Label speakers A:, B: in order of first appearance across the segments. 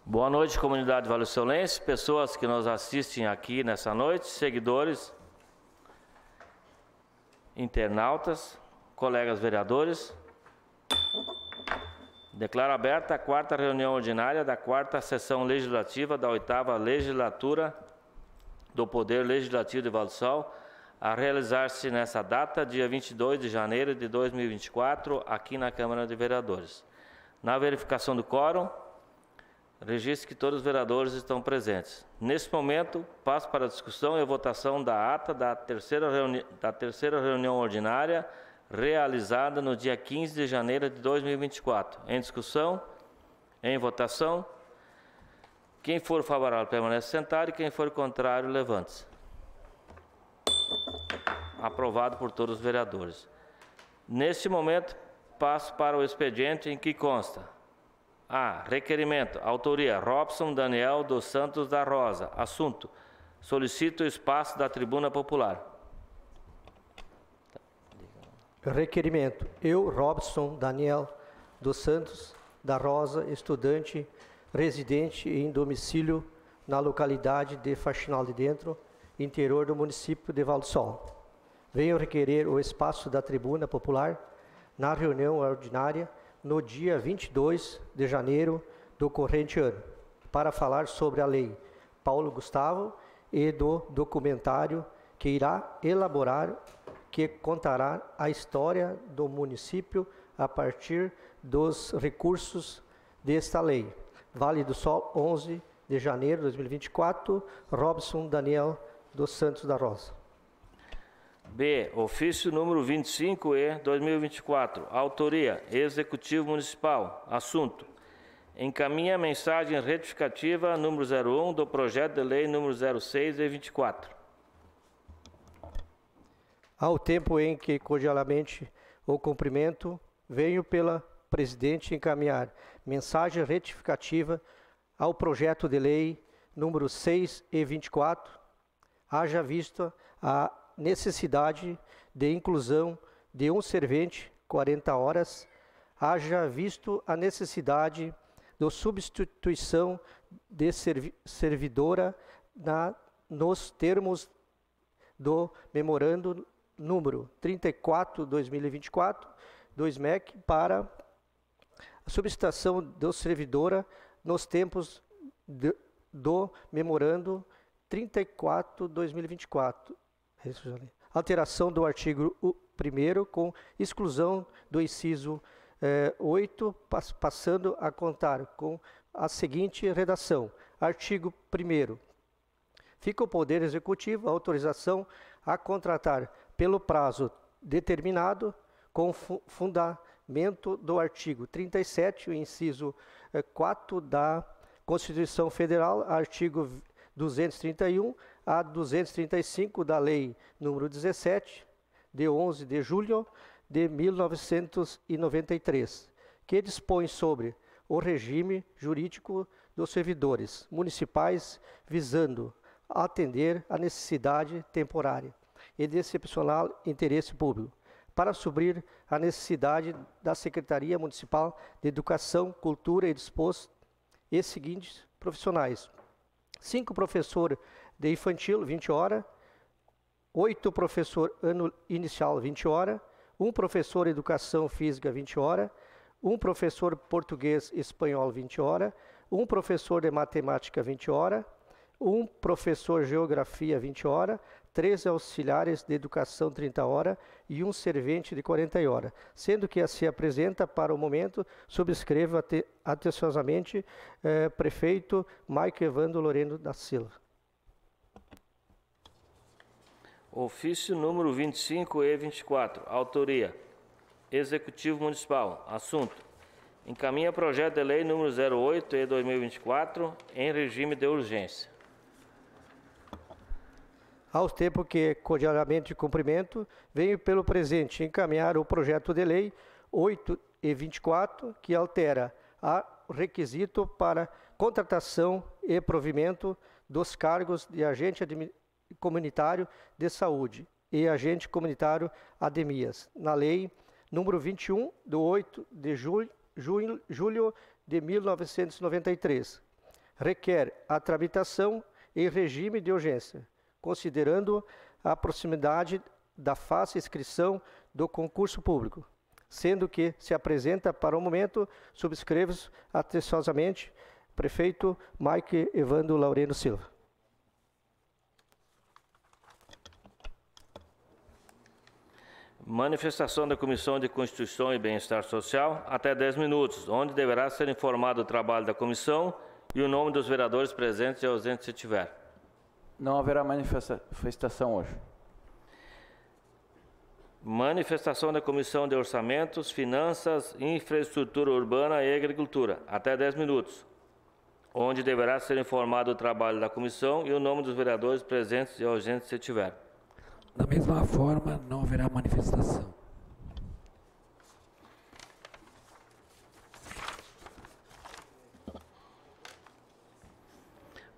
A: Boa noite, comunidade vallisolense, pessoas que nos assistem aqui nessa noite, seguidores, internautas, colegas vereadores. Declaro aberta a quarta reunião ordinária da quarta sessão legislativa da 8ª legislatura do Poder Legislativo de Vale do Sol, a realizar-se nessa data, dia 22 de janeiro de 2024, aqui na Câmara de Vereadores. Na verificação do quórum, registro que todos os vereadores estão presentes. Nesse momento, passo para a discussão e votação da ata da terceira reunião ordinária realizada no dia 15 de janeiro de 2024. Em discussão, em votação. Quem for favorável permanece sentado e quem for contrário, levante-se. Aprovado por todos os vereadores. Neste momento, passo para o expediente em que consta: A. Requerimento. Autoria: Robson Daniel dos Santos da Rosa. Assunto: solicito o espaço da tribuna popular.
B: Requerimento. Eu, Robson Daniel dos Santos da Rosa, estudante, residente em domicílio na localidade de Faxinal de Dentro, interior do município de Vale do Sol. Venho requerer o espaço da tribuna popular na reunião ordinária no dia 22 de janeiro do corrente ano, para falar sobre a Lei Paulo Gustavo e do documentário que irá elaborar, que contará a história do município a partir dos recursos desta lei. Vale do Sol, 11 de janeiro de 2024, Robson Daniel dos Santos da Rosa.
A: B. Ofício número 25/2024. Autoria: Executivo Municipal. Assunto: encaminha mensagem retificativa número 01 do projeto de lei número 06/24.
B: Ao tempo em que cordialmente o cumprimento, venho pela presidente encaminhar mensagem retificativa ao projeto de lei número 6/24, haja vista a necessidade de inclusão de um servente 40 horas, haja visto a necessidade de substituição de servidora nos termos do memorando número 34/2024 do SMEC para a substituição do servidora nos tempos do memorando 34/2024. Alteração do artigo 1º com exclusão do inciso 8, passando a contar com a seguinte redação. Artigo 1º. Fica o Poder Executivo a autorização a contratar pelo prazo determinado com fundamento do artigo 37, o inciso 4 da Constituição Federal, artigo 231 a 235 da Lei número 17, de 11 de julho de 1993, que dispõe sobre o regime jurídico dos servidores municipais, visando atender à necessidade temporária e de excepcional interesse público, para suprir a necessidade da Secretaria Municipal de Educação, Cultura e Desporto e seguintes profissionais: 5 professor de infantil, 20 horas, 8 professor ano inicial, 20 horas, 1 professor de educação física, 20 horas, 1 professor português e espanhol, 20 horas, 1 professor de matemática, 20 horas, 1 professor geografia, 20 horas, 3 auxiliares de educação, 30 horas e 1 servente de 40 horas, sendo que se apresenta para o momento, subscreva atenciosamente prefeito Maico Evandro Loreno da Silva.
A: Ofício número 25/24. Autoria: Executivo Municipal. Assunto: encaminha projeto de lei número 08/2024 em regime de urgência.
B: Ao tempo que, cordialmente de cumprimento, venho pelo presente encaminhar o projeto de lei 8/24, que altera o requisito para contratação e provimento dos cargos de agente comunitário de saúde e agente comunitário ADEMIAS, na Lei número 21, de 8 de julho de 1993, requer a tramitação em regime de urgência, considerando a proximidade da fase de inscrição do concurso público, sendo que se apresenta para o momento, subscrevo atenciosamente, prefeito Mike Evandro Laureno Silva.
A: Manifestação da Comissão de Constituição e Bem-Estar Social, até 10 minutos, onde deverá ser informado o trabalho da comissão e o nome dos vereadores presentes e ausentes se tiver.
C: Não haverá manifestação hoje.
A: Manifestação da Comissão de Orçamentos, Finanças, Infraestrutura Urbana e Agricultura, até 10 minutos, onde deverá ser informado o trabalho da comissão e o nome dos vereadores presentes e ausentes se tiver.
D: Da mesma forma, não haverá manifestação.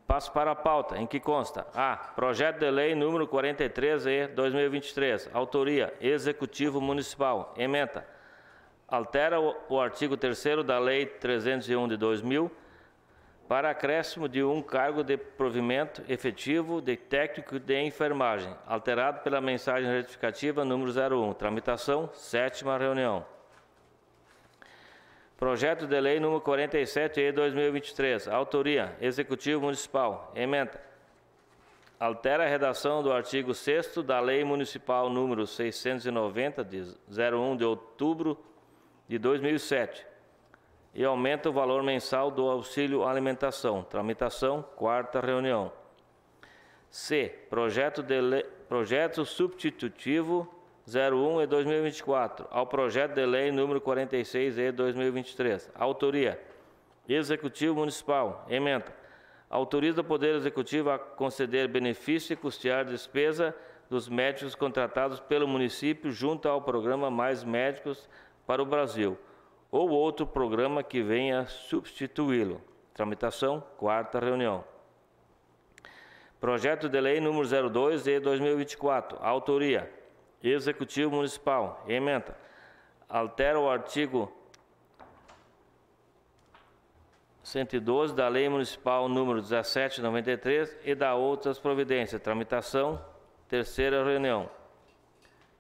A: Passo para a pauta, em que consta: A. Projeto de Lei número 43/2023, autoria Executivo Municipal, ementa. Altera o artigo 3º da Lei 301 de 2000 para acréscimo de um cargo de provimento efetivo de técnico de enfermagem, alterado pela mensagem retificativa número 01. Tramitação, 7ª reunião. Projeto de Lei número 47/2023, autoria Executivo Municipal, ementa. Altera a redação do artigo 6º da Lei Municipal número 690, de 01 de outubro de 2007, e aumenta o valor mensal do auxílio alimentação. Tramitação, 4ª reunião. C. Projeto substitutivo 01/2024 ao projeto de lei número 46/2023. Autoria: Executivo Municipal. Ementa. Autoriza o Poder Executivo a conceder benefício e custear despesa dos médicos contratados pelo município junto ao programa Mais Médicos para o Brasil, ou outro programa que venha substituí-lo. Tramitação, 4ª reunião. Projeto de Lei número 02/2024. Autoria: Executivo Municipal. Ementa. Altera o artigo 112 da Lei Municipal número 1793 e dá outras providências. Tramitação, 3ª reunião.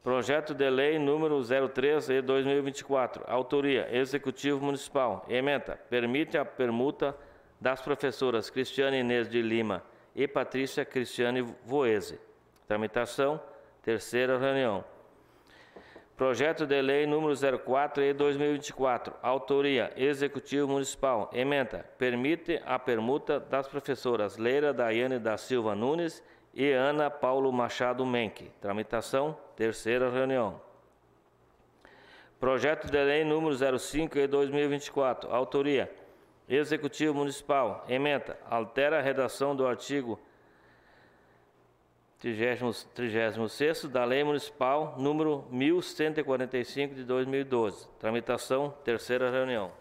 A: Projeto de Lei número 03/2024. Autoria: Executivo Municipal. Ementa. Permite a permuta das professoras Cristiane Inês de Lima e Patrícia Cristiane Voese. Tramitação, 3ª reunião. Projeto de Lei número 04/2024. Autoria: Executivo Municipal. Ementa. Permite a permuta das professoras Leira Daiane da Silva Nunes e Ana Paulo Machado Menck. Tramitação, 3ª reunião. Projeto de Lei número 05/2024. Autoria: Executivo Municipal. Ementa. Altera a redação do artigo 36º da Lei Municipal número 1145 de 2012. Tramitação, 3ª reunião.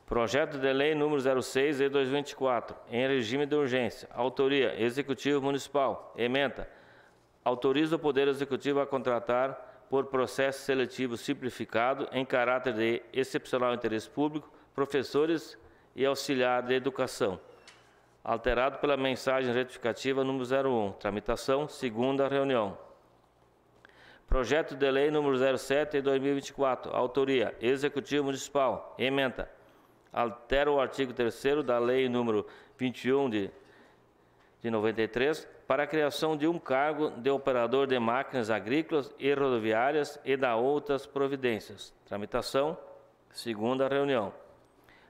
A: Projeto de Lei número 06/2024, em regime de urgência. Autoria: Executivo Municipal. Ementa. Autoriza o Poder Executivo a contratar, por processo seletivo simplificado, em caráter de excepcional interesse público, professores e auxiliar de educação. Alterado pela mensagem retificativa número 01. Tramitação, 2ª reunião. Projeto de Lei número 07/2024. Autoria: Executivo Municipal. Ementa. Altera o artigo 3º da Lei número 21 de 93 para a criação de um cargo de operador de máquinas agrícolas e rodoviárias e dá outras providências. Tramitação, 2ª reunião.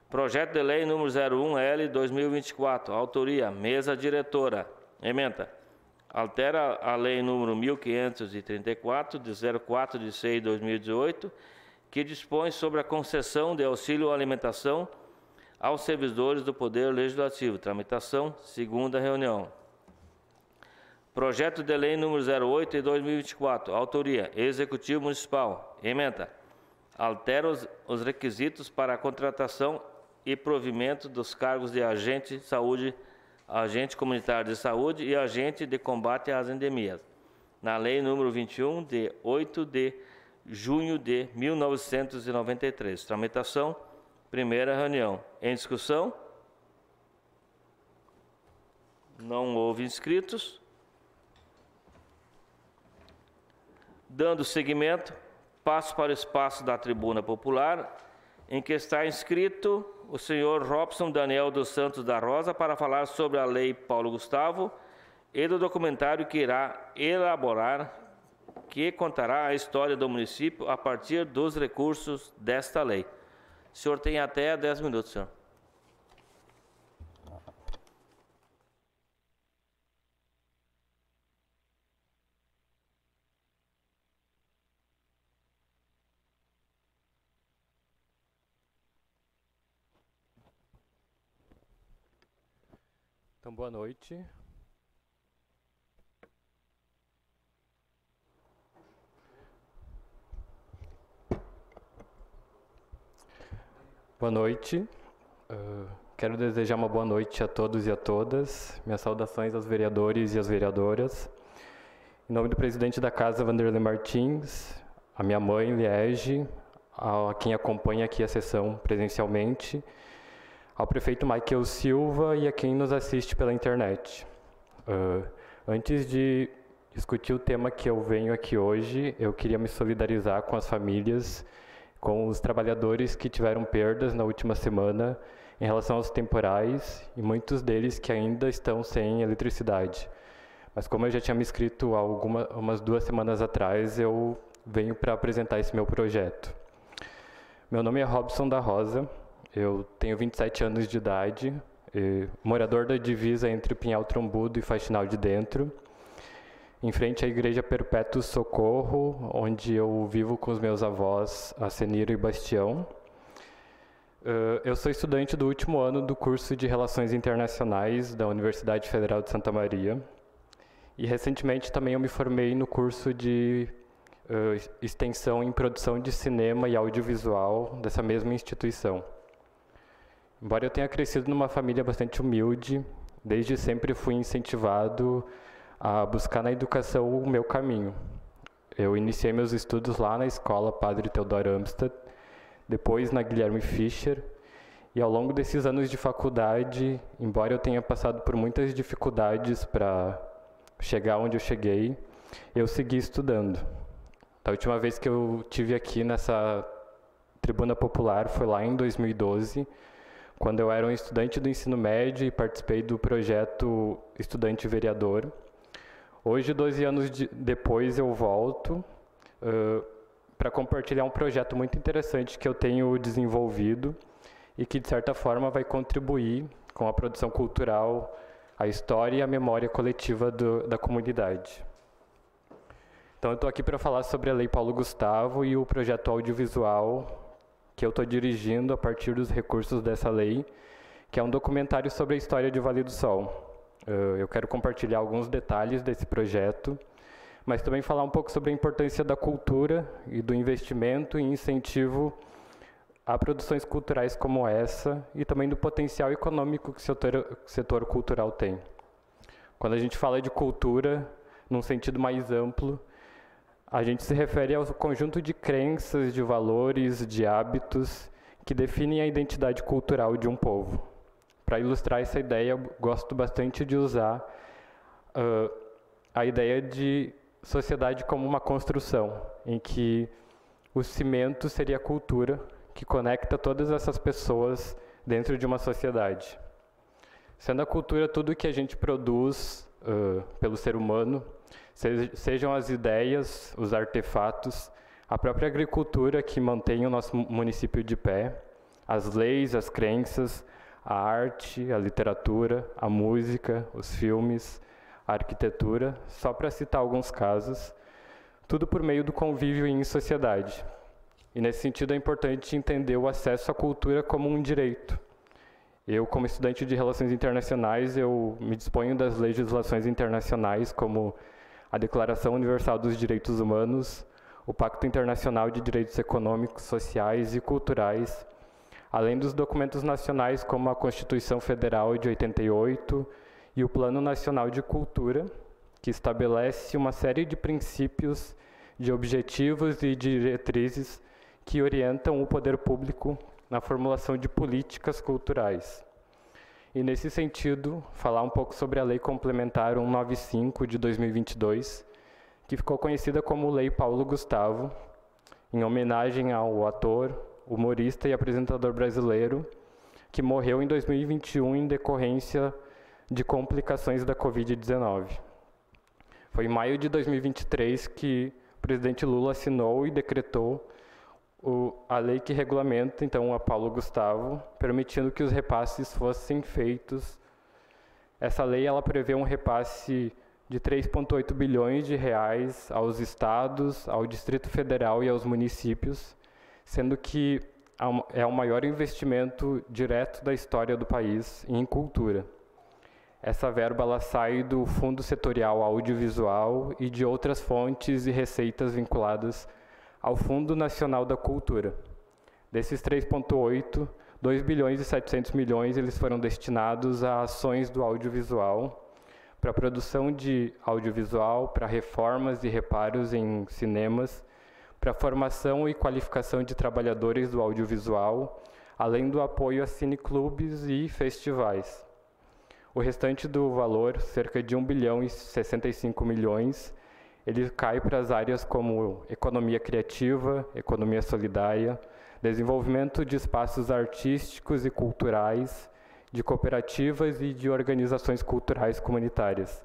A: Projeto de Lei número 01/2024. Autoria: Mesa Diretora. Ementa. Altera a Lei número 1534, de 04/6/2018, que dispõe sobre a concessão de auxílio alimentação aos servidores do Poder Legislativo. Tramitação, 2ª reunião. Projeto de Lei número 08/2024. Autoria: Executivo Municipal. Ementa. Altera os requisitos para a contratação e provimento dos cargos de agente de saúde, agente comunitário de saúde e agente de combate às endemias, na Lei número 21, de 8 de junho de 1993. Tramitação, primeira reunião. Em discussão? Não houve inscritos. Dando seguimento, passo para o espaço da tribuna popular, em que está inscrito o senhor Robson Daniel dos Santos da Rosa para falar sobre a Lei Paulo Gustavo e do documentário que irá elaborar, que contará a história do município a partir dos recursos desta lei. O senhor tem até 10 minutos, senhor.
E: Então, boa noite. Boa noite. Quero desejar uma boa noite a todos e a todas. Minhas saudações aos vereadores e às vereadoras. Em nome do presidente da Casa, Vanderlei Martins, a minha mãe, Liege, a quem acompanha aqui a sessão presencialmente, ao prefeito Michael Silva e a quem nos assiste pela internet. Antes de discutir o tema que eu venho aqui hoje, eu queria me solidarizar com as famílias, com os trabalhadores que tiveram perdas na última semana em relação aos temporais e muitos deles que ainda estão sem eletricidade. Mas como eu já tinha me inscrito umas 2 semanas atrás, eu venho para apresentar esse meu projeto. Meu nome é Robson da Rosa. Eu tenho 27 anos de idade, morador da divisa entre Pinhal Trombudo e Faxinal de Dentro, em frente à Igreja Perpétuo Socorro, onde eu vivo com os meus avós, Aceniro e Bastião. Eu sou estudante do último ano do curso de Relações Internacionais da Universidade Federal de Santa Maria, e recentemente também eu me formei no curso de extensão em produção de cinema e audiovisual dessa mesma instituição. Embora eu tenha crescido numa família bastante humilde, desde sempre fui incentivado a buscar na educação o meu caminho. Eu iniciei meus estudos lá na escola Padre Theodor Amstad, depois na Guilherme Fischer, e ao longo desses anos de faculdade, embora eu tenha passado por muitas dificuldades para chegar onde eu cheguei, eu segui estudando. A última vez que eu estive aqui nessa tribuna popular foi lá em 2012, quando eu era um estudante do ensino médio e participei do projeto Estudante Vereador. Hoje, 12 anos depois, eu volto para compartilhar um projeto muito interessante que eu tenho desenvolvido e que, de certa forma, vai contribuir com a produção cultural, a história e a memória coletiva da comunidade. Então, eu estou aqui para falar sobre a Lei Paulo Gustavo e o projeto audiovisual que eu estou dirigindo a partir dos recursos dessa lei, que é um documentário sobre a história de Vale do Sol. Eu quero compartilhar alguns detalhes desse projeto, mas também falar um pouco sobre a importância da cultura e do investimento e incentivo a produções culturais como essa e também do potencial econômico que o setor cultural tem. Quando a gente fala de cultura, num sentido mais amplo, a gente se refere ao conjunto de crenças, de valores, de hábitos que definem a identidade cultural de um povo. Para ilustrar essa ideia, eu gosto bastante de usar a ideia de sociedade como uma construção, em que o cimento seria a cultura que conecta todas essas pessoas dentro de uma sociedade. Sendo a cultura tudo que a gente produz pelo ser humano, sejam as ideias, os artefatos, a própria agricultura que mantém o nosso município de pé, as leis, as crenças, a arte, a literatura, a música, os filmes, a arquitetura, só para citar alguns casos, tudo por meio do convívio em sociedade. E nesse sentido é importante entender o acesso à cultura como um direito. Eu, como estudante de Relações Internacionais, eu me disponho das legislações internacionais como a Declaração Universal dos Direitos Humanos, o Pacto Internacional de Direitos Econômicos, Sociais e Culturais, além dos documentos nacionais como a Constituição Federal de 88 e o Plano Nacional de Cultura, que estabelece uma série de princípios de objetivos e diretrizes que orientam o poder público na formulação de políticas culturais. E, nesse sentido, falar um pouco sobre a Lei Complementar 195 de 2022, que ficou conhecida como Lei Paulo Gustavo, em homenagem ao ator, humorista e apresentador brasileiro, que morreu em 2021 em decorrência de complicações da Covid-19. Foi em maio de 2023 que o presidente Lula assinou e decretou a lei que regulamenta, então, a Paulo Gustavo, permitindo que os repasses fossem feitos. Essa lei ela prevê um repasse de 3,8 bilhões de reais aos estados, ao Distrito Federal e aos municípios, sendo que é o maior investimento direto da história do país em cultura. Essa verba ela sai do Fundo Setorial Audiovisual e de outras fontes e receitas vinculadas ao Fundo Nacional da Cultura. Desses 3,8, 2 bilhões e 700 milhões eles foram destinados a ações do audiovisual, para a produção de audiovisual, para reformas e reparos em cinemas, para a formação e qualificação de trabalhadores do audiovisual, além do apoio a cineclubes e festivais. O restante do valor, cerca de 1 bilhão e 65 milhões, ele cai para as áreas como economia criativa, economia solidária, desenvolvimento de espaços artísticos e culturais, de cooperativas e de organizações culturais comunitárias.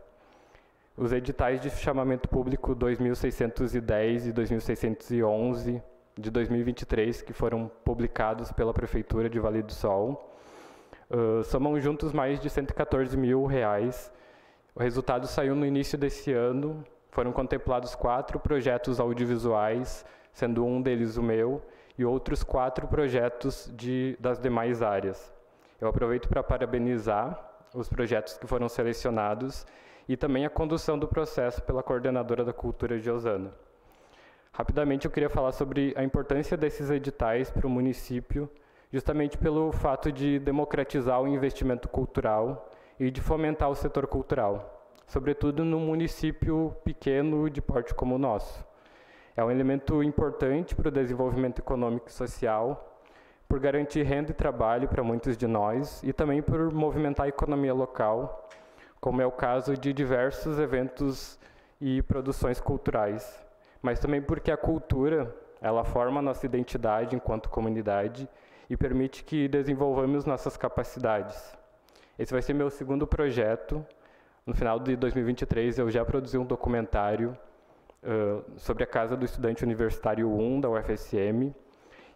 E: Os editais de chamamento público 2610 e 2611 de 2023, que foram publicados pela Prefeitura de Vale do Sol, somam juntos mais de 114 mil reais. O resultado saiu no início desse ano. Foram contemplados 4 projetos audiovisuais, sendo um deles o meu, e outros 4 projetos das demais áreas. Eu aproveito para parabenizar os projetos que foram selecionados e também a condução do processo pela coordenadora da Cultura de Osana. Rapidamente, eu queria falar sobre a importância desses editais para o município, justamente pelo fato de democratizar o investimento cultural e de fomentar o setor cultural, sobretudo num município pequeno de porte como o nosso. É um elemento importante para o desenvolvimento econômico e social, por garantir renda e trabalho para muitos de nós e também por movimentar a economia local, como é o caso de diversos eventos e produções culturais, mas também porque a cultura, ela forma a nossa identidade enquanto comunidade e permite que desenvolvamos nossas capacidades. Esse vai ser meu segundo projeto. No final de 2023, eu já produzi um documentário sobre a Casa do Estudante Universitário 1 da UFSM.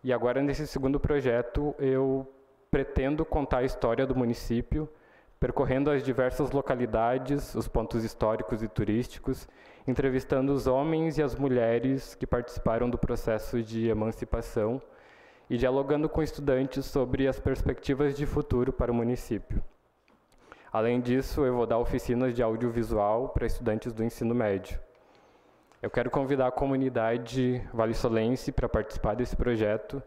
E: E agora, nesse segundo projeto, eu pretendo contar a história do município, percorrendo as diversas localidades, os pontos históricos e turísticos, entrevistando os homens e as mulheres que participaram do processo de emancipação e dialogando com estudantes sobre as perspectivas de futuro para o município. Além disso, eu vou dar oficinas de audiovisual para estudantes do ensino médio. Eu quero convidar a comunidade valesolense para participar desse projeto.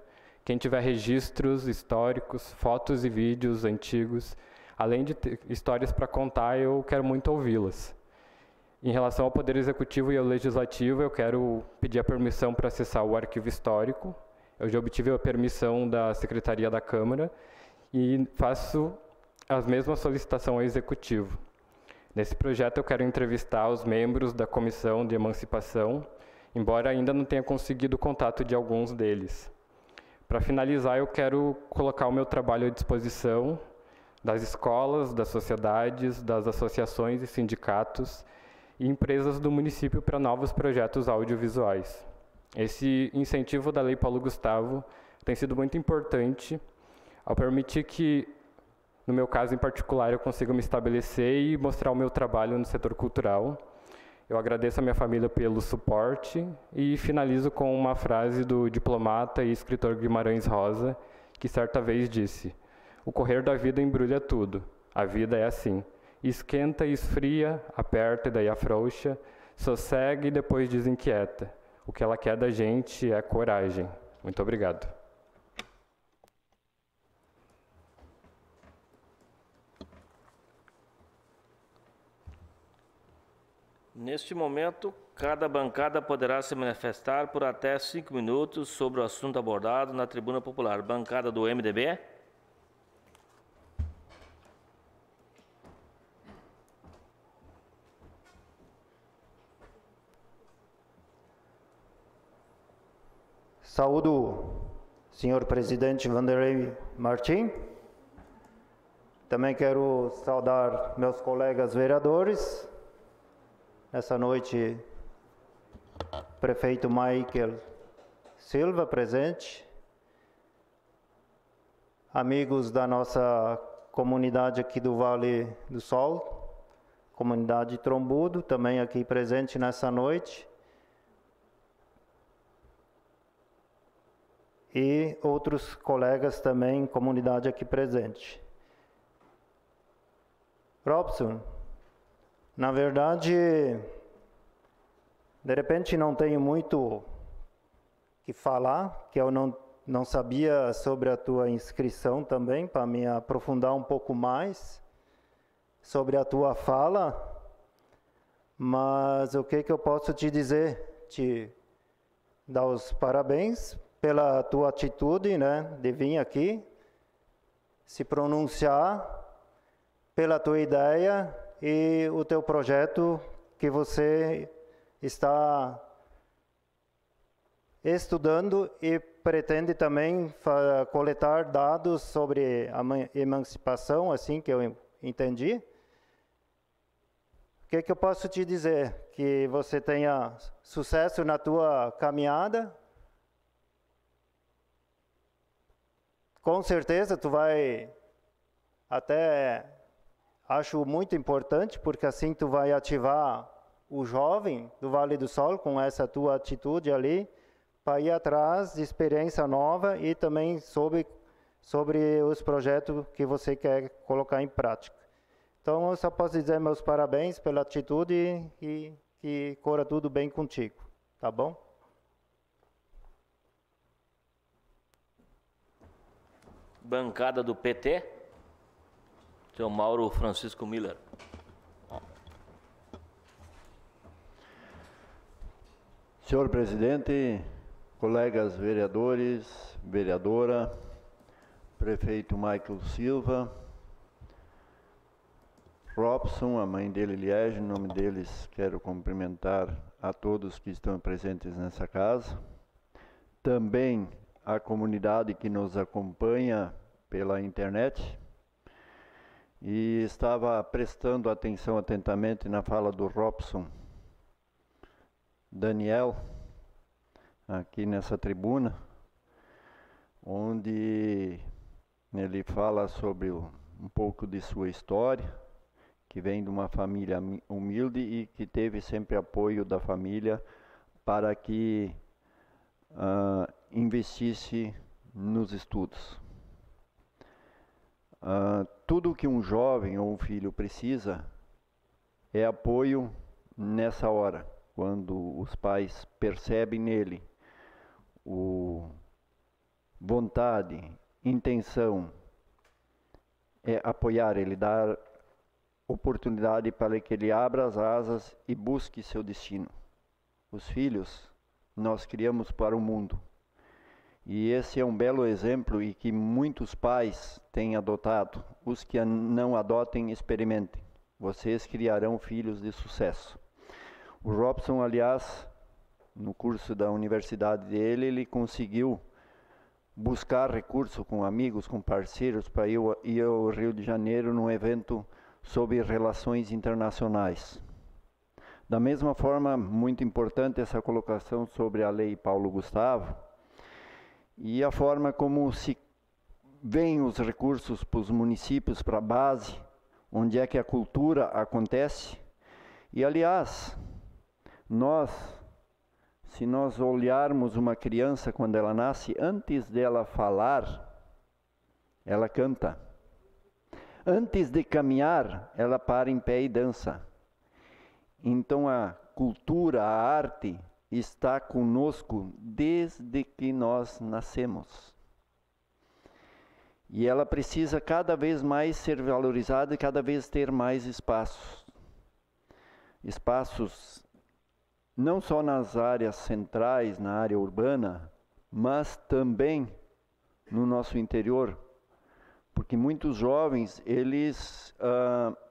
E: Quem tiver registros históricos, fotos e vídeos antigos, além de ter histórias para contar, eu quero muito ouvi-las. Em relação ao Poder Executivo e ao Legislativo, eu quero pedir a permissão para acessar o arquivo histórico. Eu já obtive a permissão da Secretaria da Câmara e faço as mesmas solicitações ao Executivo. Nesse projeto, eu quero entrevistar os membros da Comissão de Emancipação, embora ainda não tenha conseguido o contato de alguns deles. Para finalizar, eu quero colocar o meu trabalho à disposição das escolas, das sociedades, das associações e sindicatos e empresas do município para novos projetos audiovisuais. Esse incentivo da Lei Paulo Gustavo tem sido muito importante ao permitir que, no meu caso em particular, eu consiga me estabelecer e mostrar o meu trabalho no setor cultural. Eu agradeço a minha família pelo suporte e finalizo com uma frase do diplomata e escritor Guimarães Rosa, que certa vez disse: "O correr da vida embrulha tudo. A vida é assim. Esquenta e esfria, aperta e daí afrouxa, sossegue e depois desinquieta. O que ela quer da gente é coragem." Muito obrigado.
A: Neste momento, Cada bancada poderá se manifestar por até 5 minutos sobre o assunto abordado na tribuna popular. Bancada do MDB.
F: Saúdo, senhor presidente Vanderlei Martim. Também quero saudar meus colegas vereadores. Nessa noite, prefeito Michael Silva presente. Amigos da nossa comunidade aqui do Vale do Sol, comunidade Trombudo, também aqui presente nessa noite. E outros colegas também, comunidade aqui presente. Robson, na verdade, de repente não tenho muito que falar, que eu não sabia sobre a tua inscrição também, para me aprofundar um pouco mais sobre a tua fala, mas o que eu posso te dizer? Te dar os parabéns pela tua atitude, né, de vir aqui, se pronunciar, pela tua ideia e o teu projeto que você está estudando e pretende também coletar dados sobre a emancipação, assim que eu entendi. O que eu posso te dizer? Que você tenha sucesso na tua caminhada. Com certeza tu vai até, acho muito importante, porque assim tu vai ativar o jovem do Vale do Sol com essa tua atitude ali, para ir atrás de experiência nova e também sobre os projetos que você quer colocar em prática. Então eu só posso dizer meus parabéns pela atitude e que corra tudo bem contigo, tá bom?
A: Bancada do PT, senhor Mauro Francisco Miller.
G: Senhor presidente, colegas vereadores, vereadora, prefeito Michael Silva, Robson, a mãe dele, Liege, em nome deles quero cumprimentar a todos que estão presentes nessa casa. Também a comunidade que nos acompanha pela internet, e estava prestando atenção atentamente na fala do Robson Daniel, aqui nessa tribuna, onde ele fala sobre um pouco de sua história, que vem de uma família humilde e que teve sempre apoio da família para que investisse nos estudos. Tudo que um jovem ou um filho precisa é apoio nessa hora, quando os pais percebem nele vontade, intenção, é apoiar ele, dar oportunidade para que ele abra as asas e busque seu destino. Os filhos nós criamos para o mundo. E esse é um belo exemplo e que muitos pais têm adotado. Os que não adotem, experimentem. Vocês criarão filhos de sucesso. O Robson, aliás, no curso da universidade dele, ele conseguiu buscar recurso com amigos, com parceiros, para ir ao Rio de Janeiro num evento sobre relações internacionais. Da mesma forma, muito importante essa colocação sobre a Lei Paulo Gustavo, e a forma como se vêm os recursos para os municípios, para a base, onde é que a cultura acontece. E, aliás, se nós olharmos uma criança quando ela nasce, antes dela falar, ela canta. Antes de caminhar, ela para em pé e dança. Então a cultura, a arte, está conosco desde que nós nascemos. E ela precisa cada vez mais ser valorizada e cada vez ter mais espaços. Espaços não só nas áreas centrais, na área urbana, mas também no nosso interior, porque muitos jovens, eles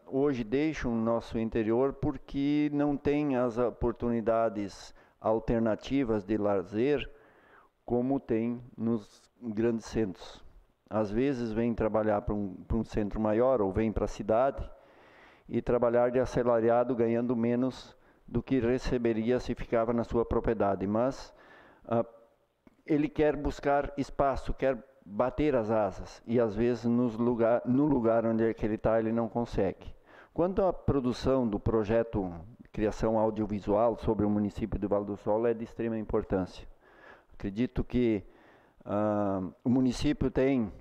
G: hoje deixam o nosso interior porque não têm as oportunidades alternativas de lazer como tem nos grandes centros. Às vezes vêm trabalhar para um centro maior ou vêm para a cidade e trabalhar de assalariado ganhando menos do que receberia se ficava na sua propriedade, mas ele quer buscar espaço, quer bater as asas, e às vezes no lugar onde é que ele está, ele não consegue. Quanto à produção do projeto de criação audiovisual sobre o município de Vale do Sol, é de extrema importância. Acredito que o município tem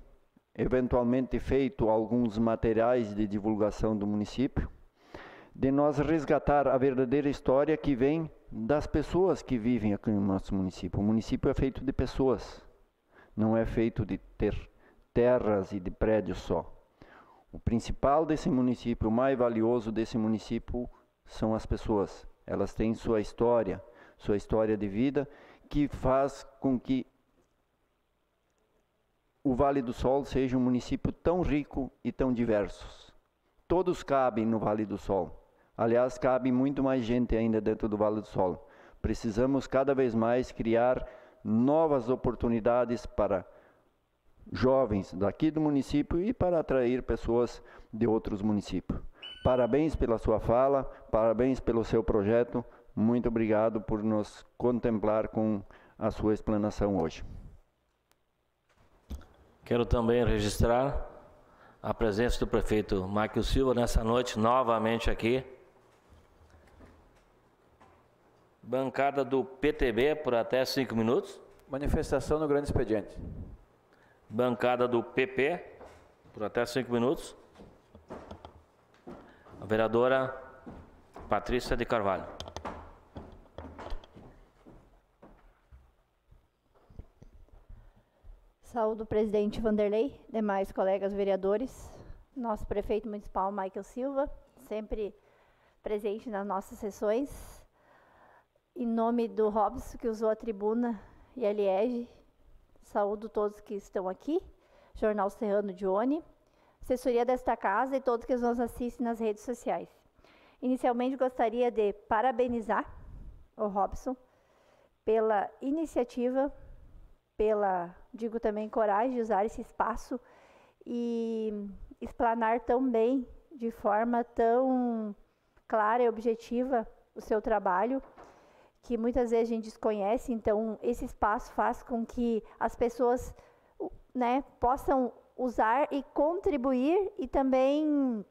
G: eventualmente feito alguns materiais de divulgação do município, de nós resgatar a verdadeira história que vem das pessoas que vivem aqui no nosso município. O município é feito de pessoas, não é feito de ter terras e de prédios só. O principal desse município, o mais valioso desse município, são as pessoas. Elas têm sua história de vida, que faz com que o Vale do Sol seja um município tão rico e tão diverso. Todos cabem no Vale do Sol. Aliás, cabe muito mais gente ainda dentro do Vale do Sol. Precisamos cada vez mais criar novas oportunidades para jovens daqui do município e para atrair pessoas de outros municípios. Parabéns pela sua fala, parabéns pelo seu projeto. Muito obrigado por nos contemplar com a sua explanação hoje.
A: Quero também registrar a presença do prefeito Michael Silva nessa noite, novamente aqui. Bancada do PTB por até 5 minutos.
C: Manifestação no grande expediente.
A: Bancada do PP por até 5 minutos. A vereadora Patrícia de Carvalho.
H: Saúdo o presidente Vanderlei, demais colegas vereadores, nosso prefeito municipal Michael Silva, sempre presente nas nossas sessões. Em nome do Robson, que usou a tribuna, e a Liege, saúdo todos que estão aqui, Jornal Serrano Dione, assessoria desta casa e todos que nos assistem nas redes sociais. Inicialmente, gostaria de parabenizar o Robson pela iniciativa, digo também, coragem de usar esse espaço e explanar tão bem, de forma tão clara e objetiva, o seu trabalho, que muitas vezes a gente desconhece. Então, esse espaço faz com que as pessoas, né, possam usar e contribuir e também,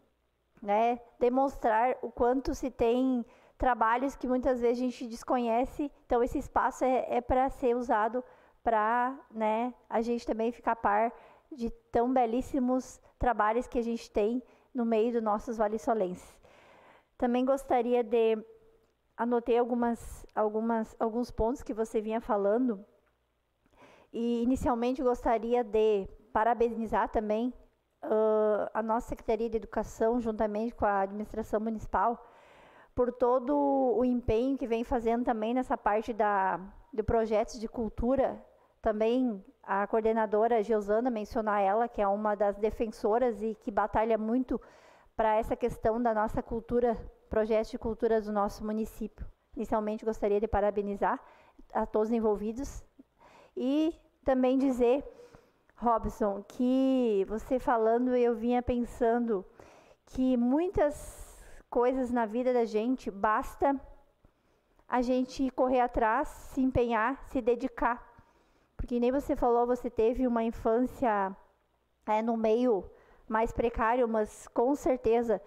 H: né, demonstrar o quanto se tem trabalhos que muitas vezes a gente desconhece. Então, esse espaço é para ser usado para, né, a gente também ficar a par de tão belíssimos trabalhos que a gente tem no meio dos nossos vale-solenses. Também gostaria de... Anotei alguns pontos que você vinha falando e inicialmente gostaria de parabenizar também a nossa Secretaria de Educação, juntamente com a administração municipal, por todo o empenho que vem fazendo também nessa parte de projetos de cultura. Também a coordenadora Geosana, mencionar ela, que é uma das defensoras e que batalha muito para essa questão da nossa cultura, projetos de cultura do nosso município. Inicialmente, gostaria de parabenizar a todos os envolvidos e também dizer, Robson, que você falando, eu vinha pensando que muitas coisas na vida da gente, basta a gente correr atrás, se empenhar, se dedicar. Porque nem você falou, você teve uma infância no meio mais precário, mas com certeza,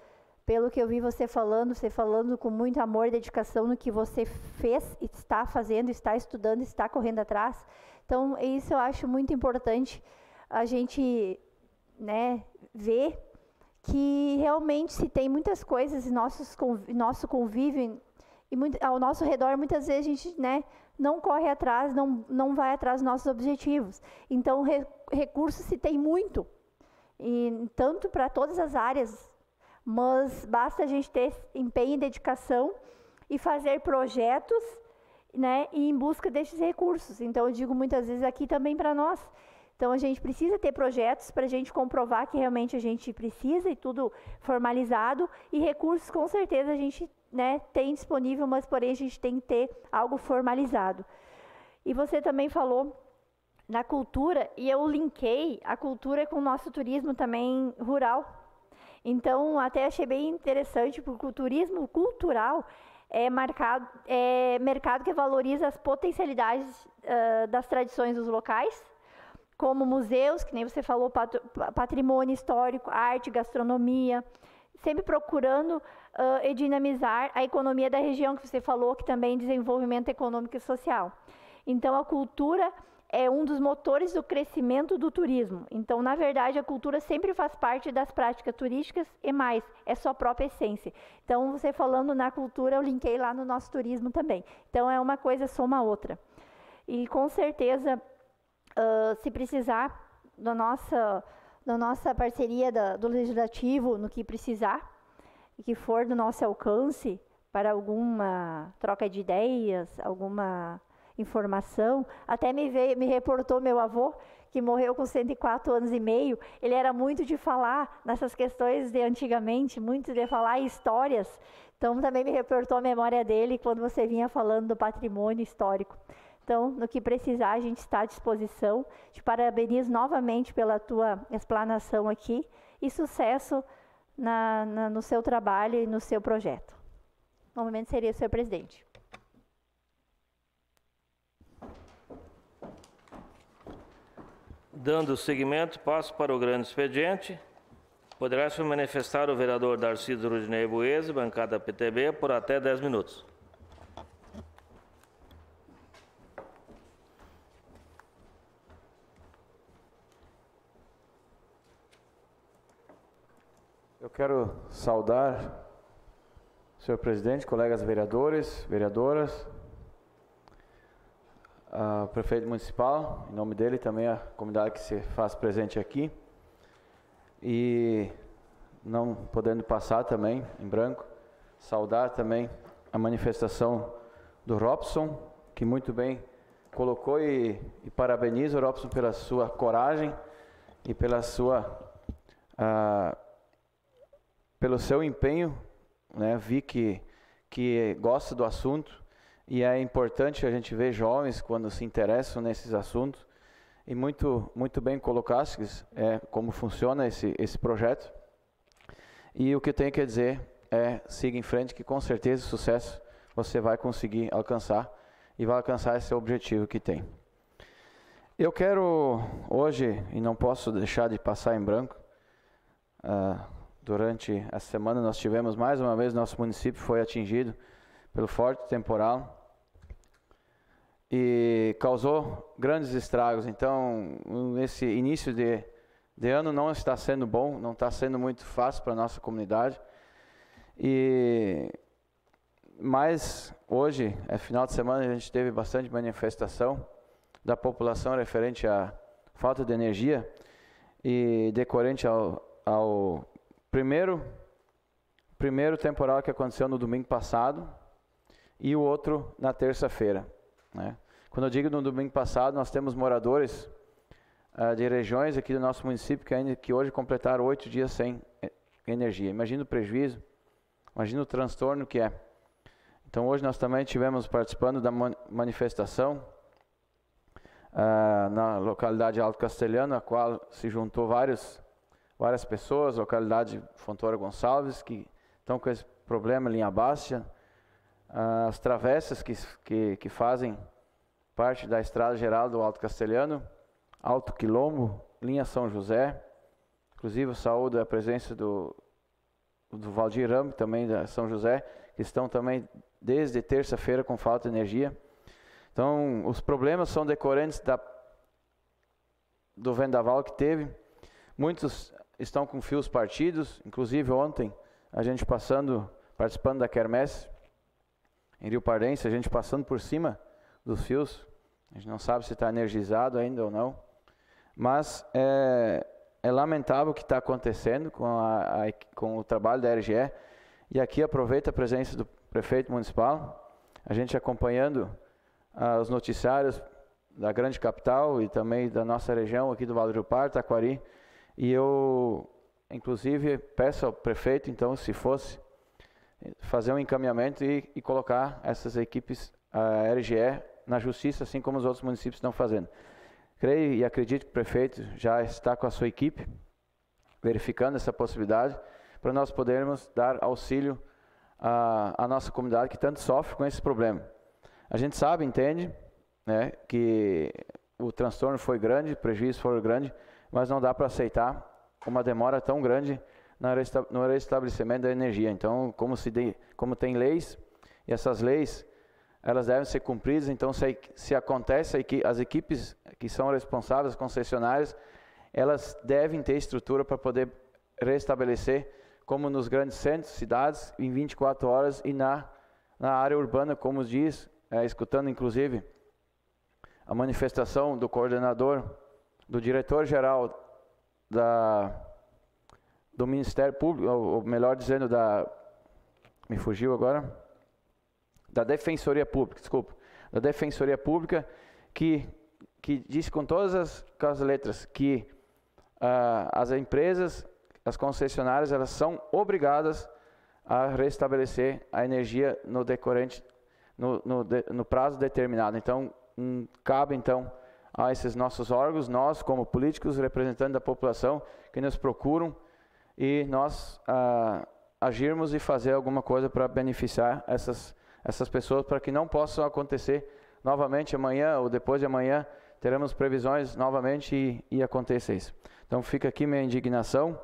H: pelo que eu vi você falando com muito amor e dedicação no que você fez, está fazendo, está estudando, está correndo atrás. Então, isso eu acho muito importante a gente, né, ver que realmente se tem muitas coisas em nosso convívio e ao nosso redor, muitas vezes a gente, né, não corre atrás, não vai atrás dos nossos objetivos. Então, recursos se tem muito, e tanto para todas as áreas, mas basta a gente ter empenho e dedicação e fazer projetos, né, e em busca desses recursos. Então, eu digo muitas vezes aqui também para nós. Então, a gente precisa ter projetos para a gente comprovar que realmente a gente precisa e tudo formalizado. E recursos, com certeza, a gente, né, tem disponível, mas, porém, a gente tem que ter algo formalizado. E você também falou na cultura, e eu linkei a cultura com o nosso turismo também rural. Então, até achei bem interessante, porque o turismo cultural é mercado que valoriza as potencialidades das tradições dos locais, como museus, que nem você falou, patrimônio histórico, arte, gastronomia, sempre procurando e dinamizar a economia da região, que você falou, que também desenvolvimento econômico e social. Então, a cultura é um dos motores do crescimento do turismo. Então, na verdade, a cultura sempre faz parte das práticas turísticas e mais, é sua própria essência. Então, você falando na cultura, eu linkei lá no nosso turismo também. Então, é uma coisa soma a outra. E, com certeza, se precisar da nossa parceria do Legislativo, no que precisar, e que for do nosso alcance, para alguma troca de ideias, alguma informação. Até me reportou meu avô, que morreu com 104 anos e meio. Ele era muito de falar nessas questões de antigamente, muito de falar histórias. Então, também me reportou a memória dele quando você vinha falando do patrimônio histórico. Então, no que precisar, a gente está à disposição. Te parabenizo novamente pela tua explanação aqui e sucesso no seu trabalho e no seu projeto. No momento, seria o senhor presidente.
A: Dando seguimento, passo para o grande expediente. Poderá se manifestar o vereador Darciso Rudinei Buese, bancada PTB, por até 10 minutos.
C: Eu quero saudar o senhor presidente, colegas vereadores, vereadoras, o prefeito municipal, em nome dele também a comunidade que se faz presente aqui, e não podendo passar também em branco, saudar também a manifestação do Robson, que muito bem colocou, e parabenizo o Robson pela sua coragem e pela pelo seu empenho, né? Vi que gosta do assunto. E é importante a gente ver jovens quando se interessam nesses assuntos. E muito bem colocaste como funciona esse projeto. E o que eu tenho que dizer é, siga em frente, que com certeza sucesso você vai conseguir alcançar. E vai alcançar esse objetivo que tem. Eu quero hoje, e não posso deixar de passar em branco, durante a semana nós tivemos mais uma vez, nosso município foi atingido pelo forte temporal e causou grandes estragos. Então, esse início de ano não está sendo bom, não está sendo muito fácil para a nossa comunidade. Mas hoje, final de semana, a gente teve bastante manifestação da população referente à falta de energia e decorrente ao primeiro temporal que aconteceu no domingo passado e o outro na terça-feira, né? Quando eu digo no domingo passado, nós temos moradores de regiões aqui do nosso município que hoje completaram 8 dias sem energia. Imagina o prejuízo, imagina o transtorno que é. Então hoje nós também estivemos participando da manifestação na localidade Alto Castelhano, a qual se juntou várias pessoas, localidade Fontoura Gonçalves, que estão com esse problema, linha baixa, as travessas que fazem parte da estrada geral do Alto Castelhano, Alto Quilombo, linha São José, inclusive saúdo a presença do Valdir Rambo, também da São José, que estão também desde terça-feira com falta de energia. Então, os problemas são decorrentes do vendaval que teve. Muitos estão com fios partidos, inclusive ontem, a gente participando da quermesse em Rio Pardense, a gente passando por cima dos fios. A gente não sabe se está energizado ainda ou não. Mas é lamentável o que está acontecendo com o trabalho da RGE. E aqui aproveito a presença do prefeito municipal, a gente acompanhando os noticiários da grande capital e também da nossa região aqui do Vale do Rio Pardo, Taquari, e eu, inclusive, peço ao prefeito, então, se fosse, fazer um encaminhamento e colocar essas equipes, a RGE, na justiça, assim como os outros municípios estão fazendo. Creio e acredito que o prefeito já está com a sua equipe, verificando essa possibilidade, para nós podermos dar auxílio à nossa comunidade que tanto sofre com esse problema. A gente sabe, entende, né, que o transtorno foi grande, o prejuízo foi grande, mas não dá para aceitar uma demora tão grande no restabelecimento da energia. Então, como tem leis, e essas leis, elas devem ser cumpridas, então se acontece que as equipes que são responsáveis, as concessionárias, elas devem ter estrutura para poder restabelecer, como nos grandes centros, cidades, em 24 horas, e na área urbana, como diz, escutando inclusive a manifestação do coordenador, do diretor-geral do Ministério Público, ou melhor dizendo, me fugiu agora, da Defensoria Pública, desculpa, da Defensoria Pública, que diz com todas as letras que as empresas, as concessionárias, elas são obrigadas a restabelecer a energia no prazo determinado. Então, cabe então a esses nossos órgãos, nós como políticos, representantes da população, que nos procuram, e nós agirmos e fazer alguma coisa para beneficiar essas pessoas, para que não possam acontecer novamente amanhã ou depois de amanhã, teremos previsões novamente e aconteça isso. Então fica aqui minha indignação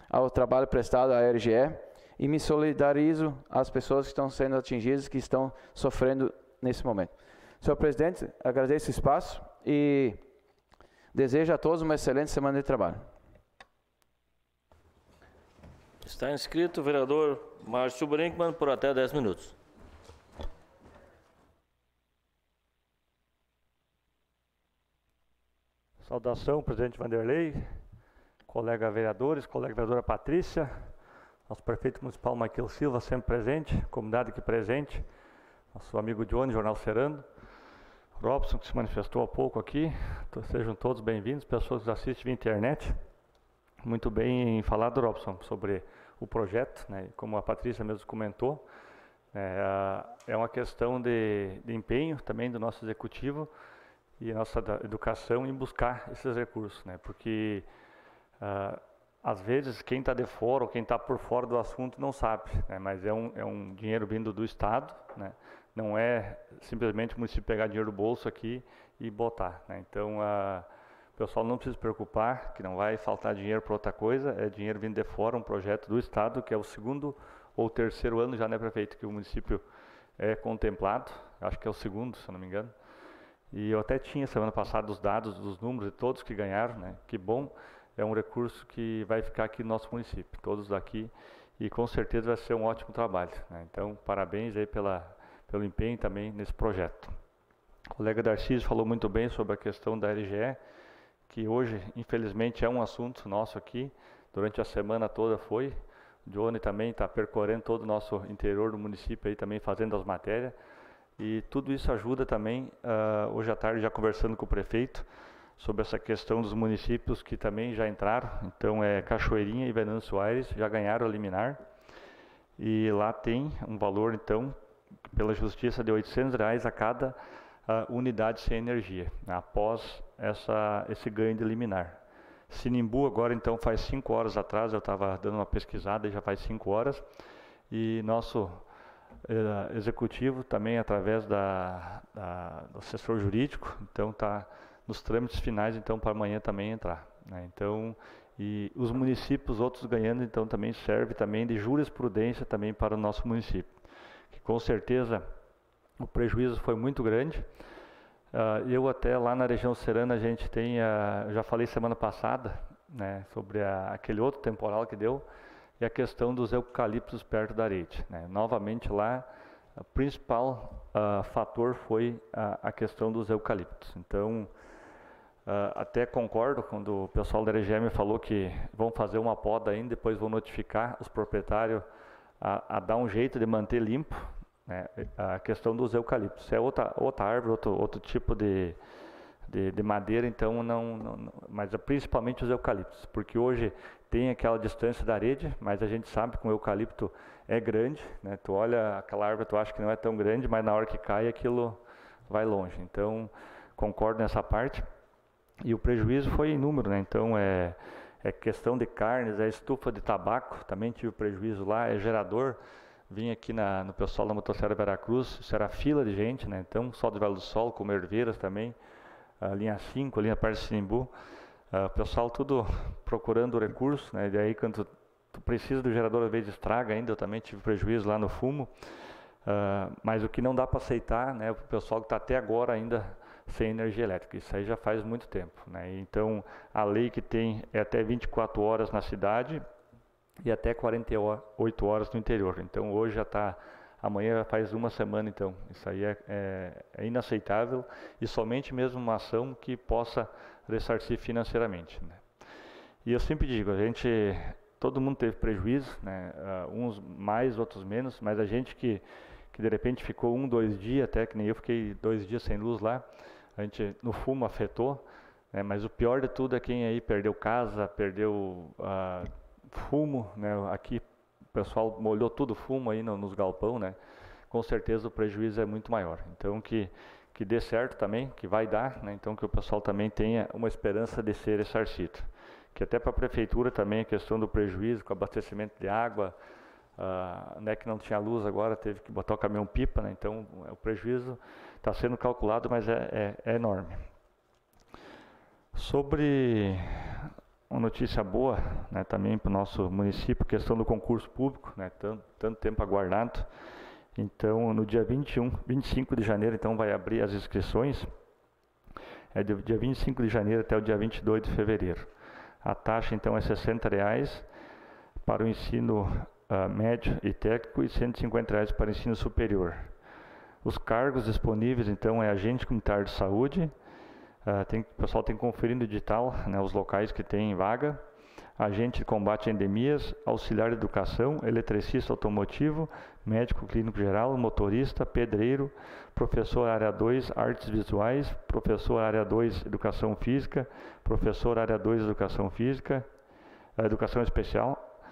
C: ao trabalho prestado à RGE, e me solidarizo às pessoas que estão sendo atingidas, que estão sofrendo nesse momento. Senhor presidente, agradeço o espaço e desejo a todos uma excelente semana de trabalho.
A: Está inscrito o vereador Márcio Brinkmann por até 10 minutos.
I: Saudação, presidente Vanderlei, colega vereadores, colega vereadora Patrícia, nosso prefeito municipal Michael Silva, sempre presente, comunidade aqui presente, nosso amigo Johnny, Jornal Serando, Robson, que se manifestou há pouco aqui, então, sejam todos bem-vindos, pessoas que assistem via internet. Muito bem falado, Robson, sobre o projeto, né, como a Patrícia mesmo comentou, é uma questão de empenho também do nosso executivo e a nossa educação em buscar esses recursos, né, porque às vezes quem está de fora ou quem está por fora do assunto não sabe, né, mas é um dinheiro vindo do Estado, né, não é simplesmente o município pegar dinheiro do bolso aqui e botar, né, então o pessoal não precisa se preocupar que não vai faltar dinheiro para outra coisa, é dinheiro vindo de fora, um projeto do Estado, que é o 2º ou 3º ano já, né, prefeito, que o município é contemplado, acho que é o 2º, se eu não me engano, e eu até tinha semana passada os dados dos números de todos que ganharam, né, que bom, é um recurso que vai ficar aqui no nosso município, todos daqui, e com certeza vai ser um ótimo trabalho, né, então parabéns aí pelo empenho também nesse projeto. O colega Darcísio falou muito bem sobre a questão da RGE, que hoje, infelizmente, é um assunto nosso aqui, durante a semana toda foi. O Johnny também está percorrendo todo o nosso interior do município, aí, também fazendo as matérias, e tudo isso ajuda também, hoje à tarde, já conversando com o prefeito, sobre essa questão dos municípios que também já entraram, então Cachoeirinha e Venâncio Aires já ganharam a liminar, e lá tem um valor, então, pela justiça de R$800 a cada unidade sem energia, após esse ganho de liminar. Sinimbu agora, então, faz 5 horas atrás, eu estava dando uma pesquisada e já faz 5 horas, e nosso executivo também, através do assessor jurídico, então está nos trâmites finais, então, para amanhã também entrar, né? Então, e os municípios, outros ganhando, então, também serve também de jurisprudência também para o nosso município, que com certeza o prejuízo foi muito grande. Eu até lá na região serana a gente tem, já falei semana passada, né, sobre aquele outro temporal que deu, e a questão dos eucaliptos perto da rede, né. Novamente lá, o principal fator foi a questão dos eucaliptos. Então, até concordo quando o pessoal da RGE me falou que vão fazer uma poda ainda, depois vão notificar os proprietários a dar um jeito de manter limpo, né, a questão dos eucaliptos. Se é outra árvore, outro tipo de madeira, então mas principalmente os eucaliptos, porque hoje tem aquela distância da rede, mas a gente sabe que o eucalipto é grande, né? Tu olha aquela árvore, tu acha que não é tão grande, mas na hora que cai aquilo vai longe. Então, concordo nessa parte. E o prejuízo foi inúmero, né? Então, é questão de carnes, é estufa de tabaco, também tive prejuízo lá, é gerador. Vim aqui no pessoal da Motosserra Veracruz, isso era fila de gente, né? Então, só do Vale do Sol, como Herveiras também, a linha 5, a linha perto de Sinimbu, o pessoal tudo procurando recurso, né? E daí, quando tu precisa do gerador, às vezes estraga ainda, eu também tive prejuízo lá no fumo, mas o que não dá para aceitar, né? O pessoal que está até agora ainda sem energia elétrica, isso aí já faz muito tempo, né? Então, a lei que tem é até 24 horas na cidade e até 48 horas no interior. Então, hoje já está, amanhã faz uma semana, então, isso aí é inaceitável e somente mesmo uma ação que possa ressarcir financeiramente, né? E eu sempre digo, todo mundo teve prejuízo, né? Uns mais, outros menos, mas a gente que de repente ficou 2 dias, até que nem eu fiquei 2 dias sem luz lá, a gente no fumo afetou, né? Mas o pior de tudo é quem aí perdeu casa, perdeu fumo, né? Aqui o pessoal molhou tudo o fumo aí nos galpão, né? Com certeza o prejuízo é muito maior. Então que dê certo também, que vai dar, né? Então que o pessoal também tenha uma esperança de ser ressarcido. Que até para a prefeitura também a questão do prejuízo com abastecimento de água, né, que não tinha luz agora, teve que botar o caminhão-pipa, né? Então o prejuízo está sendo calculado, mas é enorme. Sobre uma notícia boa, né, também para o nosso município, questão do concurso público, né, tanto tempo aguardado. Então, no dia 25 de janeiro, então, vai abrir as inscrições, do dia 25 de janeiro até o dia 22 de fevereiro. A taxa, então, é R$ 60 para o ensino médio e técnico e R$ 150 para o ensino superior. Os cargos disponíveis, então, é agente comunitário de saúde, o pessoal tem que conferir no edital, né, os locais que tem vaga, agente de combate a endemias, auxiliar de educação, eletricista automotivo, médico clínico geral, motorista, pedreiro, professor área 2, artes visuais, professor área 2, educação física, professor área 2, educação física, educação especial,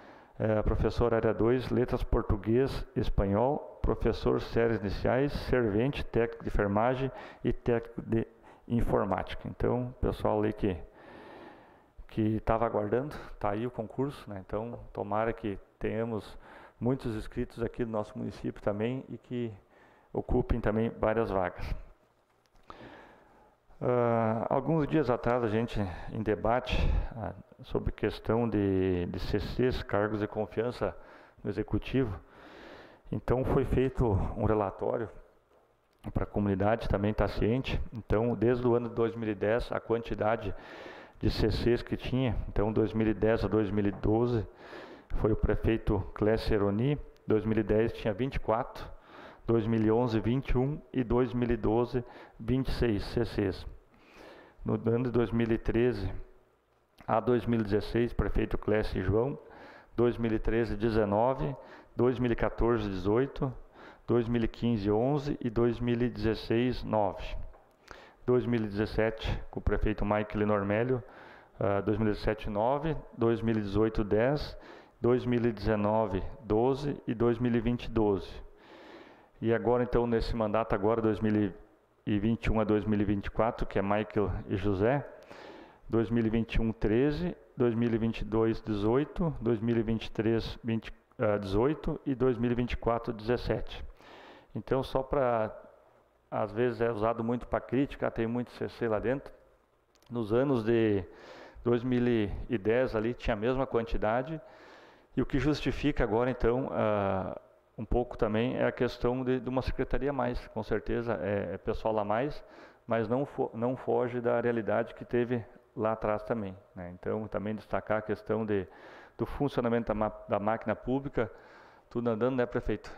I: professor área 2, letras português, espanhol, professor séries iniciais, servente, técnico de enfermagem e técnico de informática. Então, pessoal ali que estava aguardando, está aí o concurso, né? Então, tomara que tenhamos muitos inscritos aqui do nosso município também e que ocupem também várias vagas. Alguns dias atrás, a gente, em debate sobre questão de CCs, cargos de confiança no Executivo, então foi feito um relatório para a comunidade também estar ciente. Então, desde o ano de 2010, a quantidade de CCs que tinha, então 2010 a 2012 foi o prefeito Clécio Eroni, 2010 tinha 24, 2011 21 e 2012 26 CCs. No ano de 2013 a 2016, prefeito Clécio João, 2013 19, 2014 18, 2015 11 e 2016 9. 2017 com o prefeito Michael Normélio, 2017 9, 2018 10, 2019 12 e 2020 12. E agora então nesse mandato agora 2021 a 2024, que é Michael e José, 2021 13, 2022 18, 2023 18 e 2024 17. Então só para, às vezes é usado muito para crítica, tem muito CC lá dentro. Nos anos de 2010 ali tinha a mesma quantidade, e o que justifica agora então um pouco também é a questão de uma secretaria a mais, com certeza é pessoal a mais, mas não foge da realidade que teve lá atrás também, né? Então também destacar a questão do funcionamento da máquina pública, tudo andando, né, prefeito?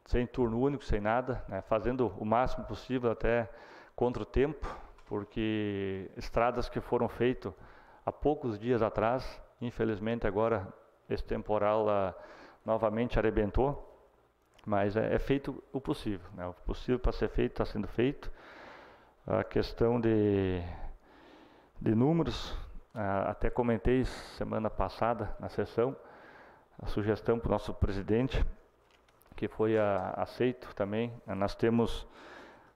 I: Sem turno único, sem nada, né, fazendo o máximo possível até contra o tempo, porque estradas que foram feitas há poucos dias atrás, infelizmente agora esse temporal novamente arrebentou, mas é feito o possível, né? O possível para ser feito está sendo feito. A questão de números, até comentei semana passada na sessão, a sugestão para o nosso presidente, que foi aceito também. Nós temos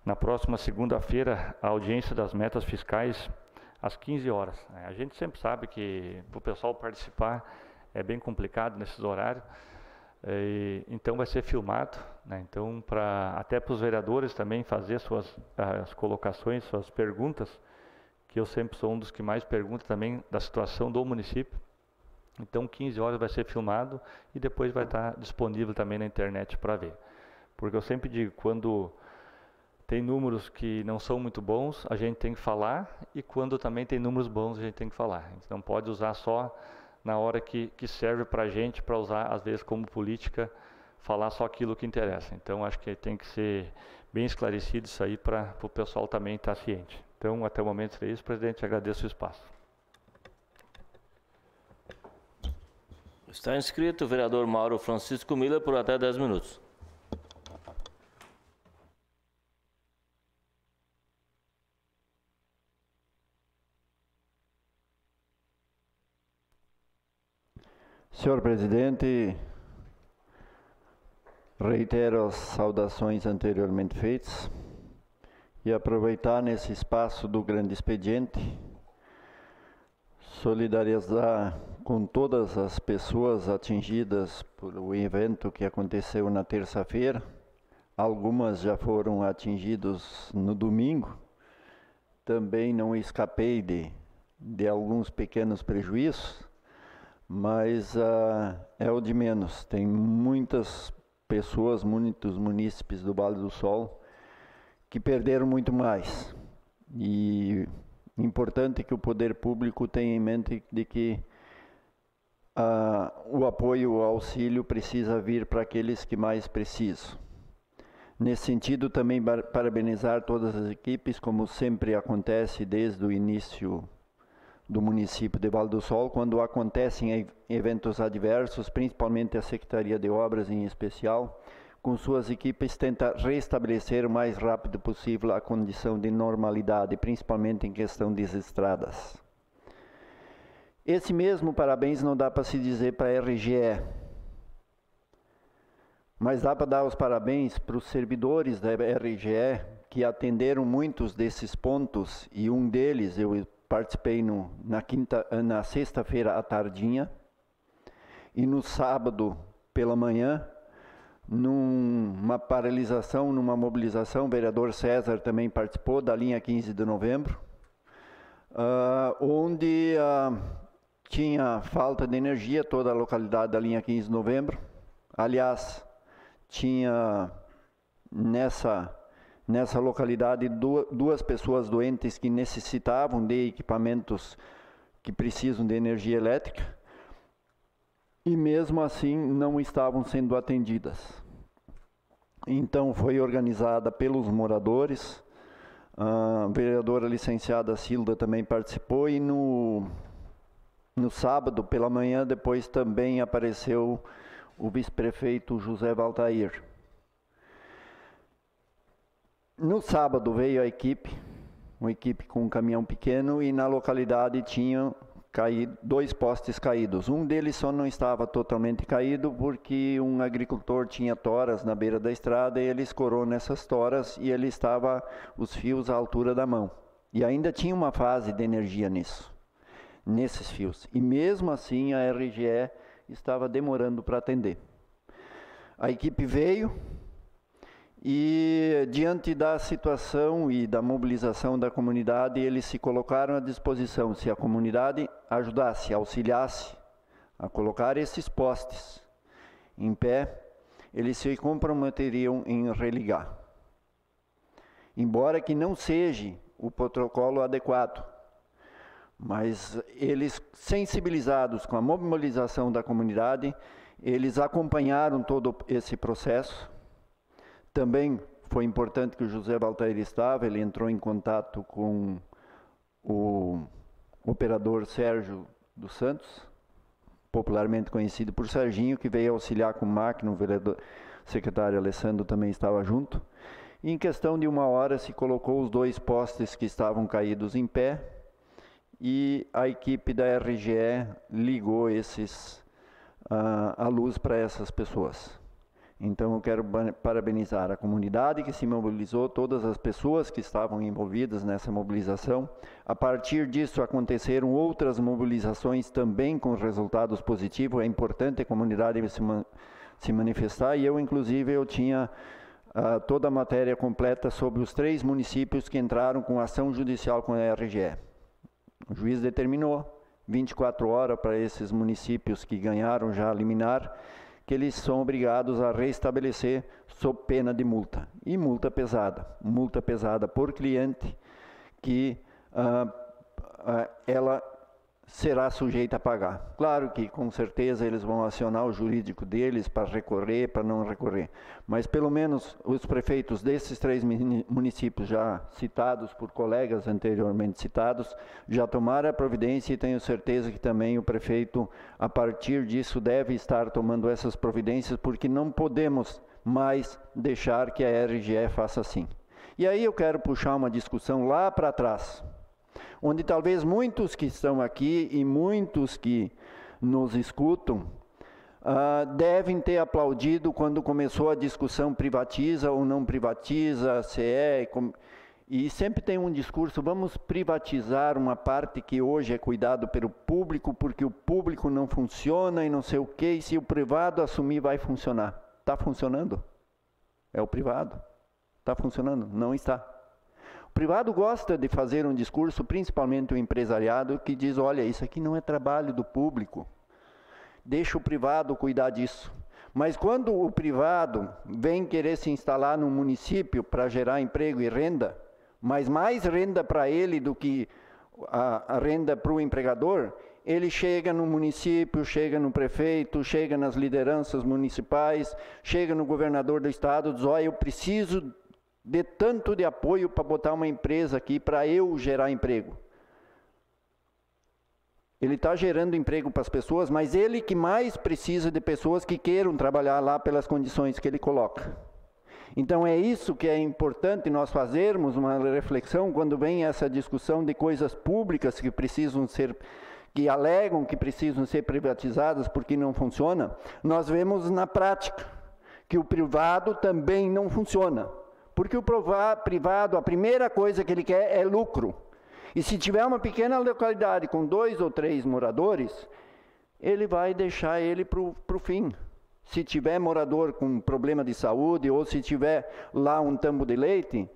I: na próxima segunda-feira a audiência das metas fiscais às 15 horas. A gente sempre sabe que para o pessoal participar é bem complicado nesses horários, então vai ser filmado, né? Então até para os vereadores também fazer as colocações, suas perguntas, que eu sempre sou um dos que mais pergunta também da situação do município. Então 15 horas vai ser filmado e depois vai estar disponível também na internet para ver. Porque eu sempre digo, quando tem números que não são muito bons, a gente tem que falar, e quando também tem números bons, a gente tem que falar. A gente não pode usar só na hora que serve para a gente, para usar às vezes como política, falar só aquilo que interessa. Então acho que tem que ser bem esclarecido isso aí para o pessoal também estar ciente. Então até o momento é isso, presidente, agradeço o espaço.
A: Está inscrito o vereador Mauro Francisco Miller por até 10 minutos.
G: Senhor presidente, reitero as saudações anteriormente feitas e aproveitar nesse espaço do grande expediente, solidarizar com todas as pessoas atingidas por o evento que aconteceu na terça-feira. Algumas já foram atingidas no domingo. Também não escapei de alguns pequenos prejuízos, mas é o de menos. Tem muitas pessoas, muitos munícipes do Vale do Sol que perderam muito mais. E importante que o poder público tenha em mente de que o apoio, o auxílio precisa vir para aqueles que mais precisam. Nesse sentido, também parabenizar todas as equipes, como sempre acontece desde o início do município de Vale do Sol, quando acontecem eventos adversos, principalmente a Secretaria de Obras em especial, com suas equipes tenta restabelecer o mais rápido possível a condição de normalidade, principalmente em questão das estradas. Esse mesmo parabéns não dá para se dizer para a RGE, mas dá para dar os parabéns para os servidores da RGE que atenderam muitos desses pontos, e um deles eu participei na sexta-feira à tardinha e no sábado pela manhã, numa paralisação, numa mobilização. O vereador César também participou da linha 15 de novembro, onde tinha falta de energia toda a localidade da linha 15 de novembro. Aliás, tinha nessa localidade duas pessoas doentes que necessitavam de equipamentos que precisam de energia elétrica, e mesmo assim não estavam sendo atendidas. Então foi organizada pelos moradores, a vereadora licenciada Silda também participou, e no sábado pela manhã depois também apareceu o vice-prefeito José Valtair. No sábado veio a equipe, uma equipe com um caminhão pequeno, e na localidade tinham dois postes caídos. Um deles só não estava totalmente caído porque um agricultor tinha toras na beira da estrada e ele escorou nessas toras e ele estava os fios à altura da mão. E ainda tinha uma fase de energia nesses fios. E mesmo assim a RGE estava demorando para atender. A equipe veio e, diante da situação e da mobilização da comunidade, eles se colocaram à disposição. Se a comunidade ajudasse, auxiliasse a colocar esses postes em pé, eles se comprometeriam em religar. Embora que não seja o protocolo adequado, mas eles, sensibilizados com a mobilização da comunidade, eles acompanharam todo esse processo. Também foi importante que o José Valtair estava, ele entrou em contato com o operador Sérgio dos Santos, popularmente conhecido por Serginho, que veio auxiliar com máquina, o vereador secretário Alessandro também estava junto. E em questão de 1 hora se colocou os 2 postes que estavam caídos em pé e a equipe da RGE ligou a luz para essas pessoas. Então eu quero parabenizar a comunidade que se mobilizou, todas as pessoas que estavam envolvidas nessa mobilização. A partir disso aconteceram outras mobilizações também com resultados positivos. É importante a comunidade se manifestar, e eu inclusive tinha toda a matéria completa sobre os 3 municípios que entraram com ação judicial com a RGE. O juiz determinou 24 horas para esses municípios que ganharam já a liminar, que eles são obrigados a restabelecer sob pena de multa. E multa pesada por cliente, que ela será sujeita a pagar. Claro que com certeza eles vão acionar o jurídico deles para recorrer, para não recorrer. Mas pelo menos os prefeitos desses 3 municípios já citados por colegas anteriormente citados, já tomaram a providência, e tenho certeza que também o prefeito, a partir disso, deve estar tomando essas providências, porque não podemos mais deixar que a RGE faça assim. E aí eu quero puxar uma discussão lá para trás, onde talvez muitos que estão aqui e muitos que nos escutam devem ter aplaudido quando começou a discussão privatiza ou não privatiza, e sempre tem um discurso, vamos privatizar uma parte que hoje é cuidado pelo público, porque o público não funciona e não sei o quê, e se o privado assumir vai funcionar. Está funcionando? É o privado. Está funcionando? Não está. O privado gosta de fazer um discurso, principalmente o empresariado, que diz, olha, isso aqui não é trabalho do público, deixa o privado cuidar disso. Mas quando o privado vem querer se instalar no município para gerar emprego e renda, mas mais renda para ele do que a renda para o empregador, ele chega no município, chega no prefeito, chega nas lideranças municipais, chega no governador do estado, diz, olha, eu preciso de tanto de apoio para botar uma empresa aqui, para eu gerar emprego. Ele está gerando emprego para as pessoas, mas ele que mais precisa de pessoas que queiram trabalhar lá pelas condições que ele coloca. Então é isso que é importante nós fazermos uma reflexão quando vem essa discussão de coisas públicas que precisam ser, que alegam que precisam ser privatizadas porque não funciona. Nós vemos na prática que o privado também não funciona. Porque o privado, a primeira coisa que ele quer é lucro. E se tiver uma pequena localidade com 2 ou 3 moradores, ele vai deixar ele para o fim. Se tiver morador com problema de saúde, ou se tiver lá um tambo de leite,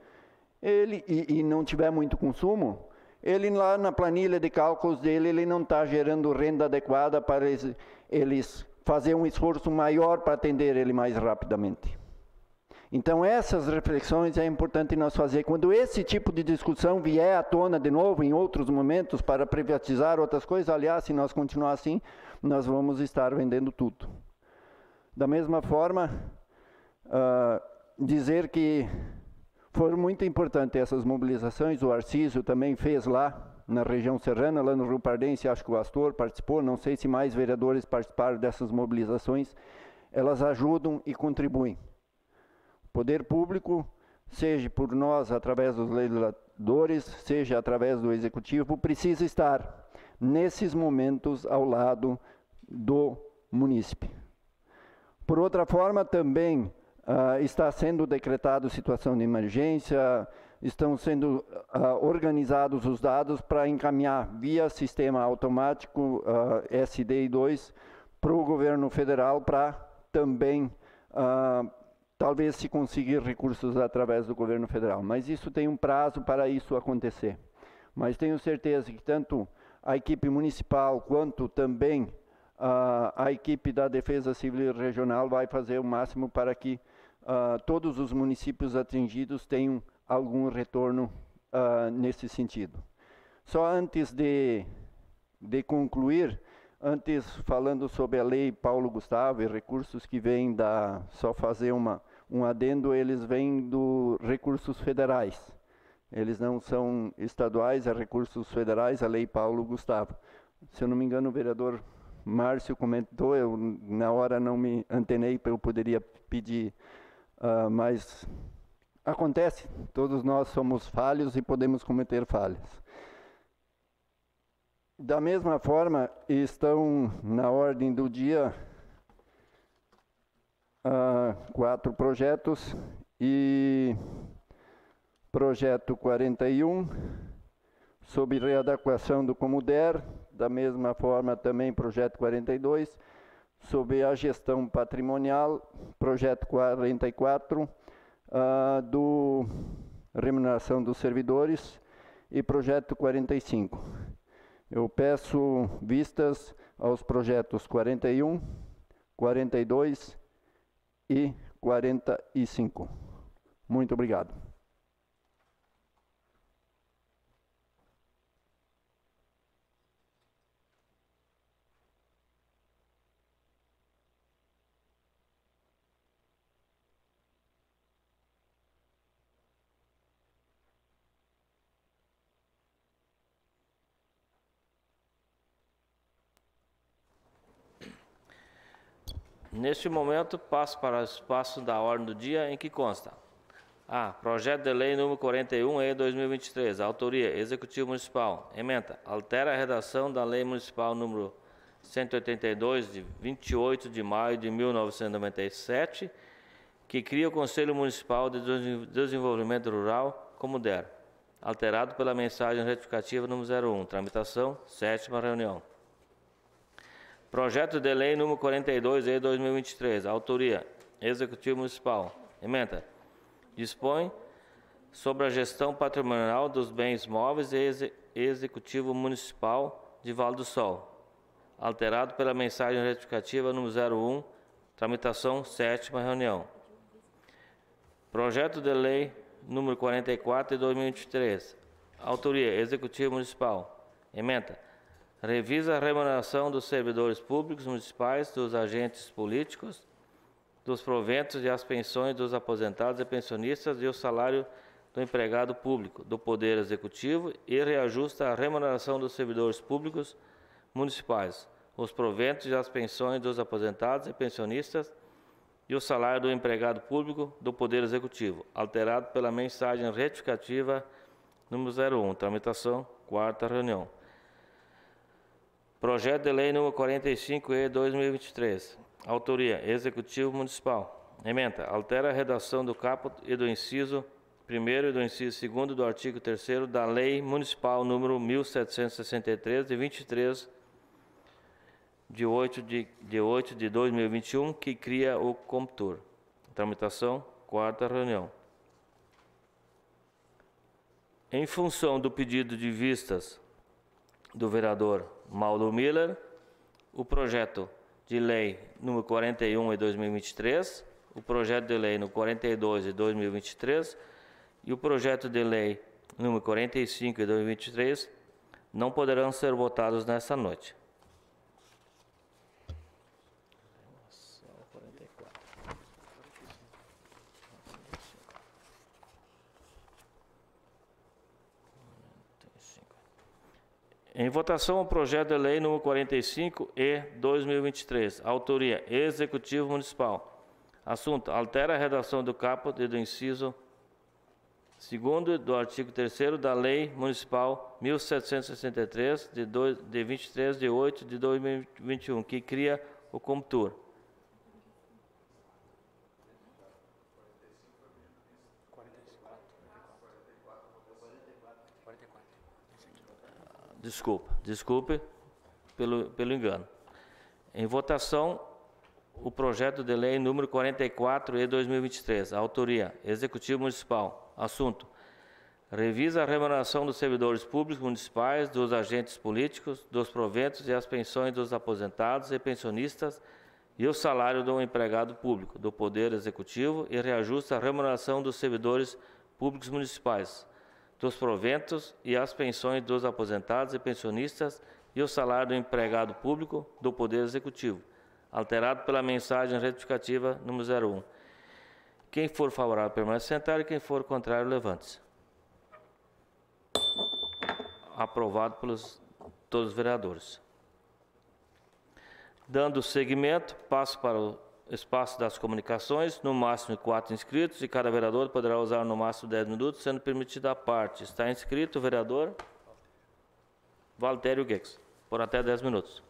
G: e não tiver muito consumo, ele lá na planilha de cálculos dele, ele não está gerando renda adequada para eles fazer um esforço maior para atender ele mais rapidamente. Então essas reflexões é importante nós fazer. Quando esse tipo de discussão vier à tona de novo em outros momentos para privatizar outras coisas, aliás, se nós continuar assim, nós vamos estar vendendo tudo. Da mesma forma, dizer que foram muito importantes essas mobilizações, o Arcísio também fez lá na região serrana, lá no Rio Pardense, acho que o Astor participou, não sei se mais vereadores participaram dessas mobilizações, elas ajudam e contribuem. Poder público, seja por nós através dos legisladores, seja através do executivo, precisa estar nesses momentos ao lado do munícipe. Por outra forma, também está sendo decretado situação de emergência, estão sendo organizados os dados para encaminhar via sistema automático SDI2 para o governo federal, para também talvez se conseguir recursos através do governo federal, mas isso tem um prazo para isso acontecer. Mas tenho certeza que tanto a equipe municipal quanto também a equipe da Defesa Civil Regional vai fazer o máximo para que todos os municípios atingidos tenham algum retorno nesse sentido. Só antes de concluir, antes falando sobre a lei Paulo Gustavo e recursos que vêm só fazer um adendo, eles vêm dos recursos federais. Eles não são estaduais, é recursos federais, a lei Paulo Gustavo. Se eu não me engano, o vereador Márcio comentou, eu na hora não me antenei, eu poderia pedir, mas acontece, todos nós somos falhos e podemos cometer falhas. Da mesma forma, estão na ordem do dia 4 projetos e projeto 41, sobre readequação do Comuder, da mesma forma também projeto 42, sobre a gestão patrimonial, projeto 44, do remuneração dos servidores e projeto 45. Eu peço vistas aos projetos 41, 42 e 45. Muito obrigado.
A: Neste momento, passo para o espaço da ordem do dia, em que consta: A. Projeto de Lei número 41, 2023. Autoria: Executivo Municipal. Ementa: altera a redação da Lei Municipal número 182, de 28 de maio de 1997, que cria o Conselho Municipal de Desenvolvimento Rural, Comuder, alterado pela mensagem retificativa número 01. Tramitação, 7ª reunião. Projeto de Lei número 42, 2023. Autoria: Executivo Municipal. Ementa: dispõe sobre a gestão patrimonial dos bens móveis e Executivo Municipal de Vale do Sol, alterado pela mensagem retificativa número 01. Tramitação, 7ª reunião. Projeto de Lei número 44, 2023. Autoria: Executivo Municipal. Ementa: revisa a remuneração dos servidores públicos municipais, dos agentes políticos, dos proventos e as pensões dos aposentados e pensionistas e o salário do empregado público do Poder Executivo e reajusta a remuneração dos servidores públicos municipais, os proventos e as pensões dos aposentados e pensionistas e o salário do empregado público do Poder Executivo, alterado pela mensagem retificativa número 01. Tramitação, 4ª reunião. Projeto de Lei número 45, 2023. Autoria: Executivo Municipal. Ementa: altera a redação do caput e do inciso 1º e do inciso 2º do artigo 3º da Lei Municipal número 1763, de 23 de 8 de 2021, que cria o Comptur. Tramitação, 4ª reunião. Em função do pedido de vistas do vereador Mauro Miller, o projeto de lei número 41 de 2023, o projeto de lei número 42 de 2023 e o projeto de lei número 45 de 2023 não poderão ser votados nesta noite. Em votação, o projeto de lei número 45 e 2023. Autoria: Executivo Municipal. Assunto: altera a redação do caput e do inciso 2º do artigo 3º da Lei Municipal 1763, de 23 de 8 de 2021, que cria o Comptur. Desculpe pelo engano. Em votação, o projeto de lei número 44 de 2023. Autoria: Executivo Municipal. Assunto: revisa a remuneração dos servidores públicos municipais, dos agentes políticos, dos proventos e as pensões dos aposentados e pensionistas e o salário do empregado público do Poder Executivo e reajusta a remuneração dos servidores públicos municipais, dos proventos e as pensões dos aposentados e pensionistas e o salário do empregado público do Poder Executivo, alterado pela mensagem retificativa número 01. Quem for favorável, permanece sentado, e quem for contrário, levante-se. Aprovado pelos todos os vereadores. Dando seguimento, passo para o espaço das comunicações, no máximo 4 inscritos, e cada vereador poderá usar no máximo 10 minutos, sendo permitida a parte. Está inscrito o vereador Valtério Guex, por até 10 minutos.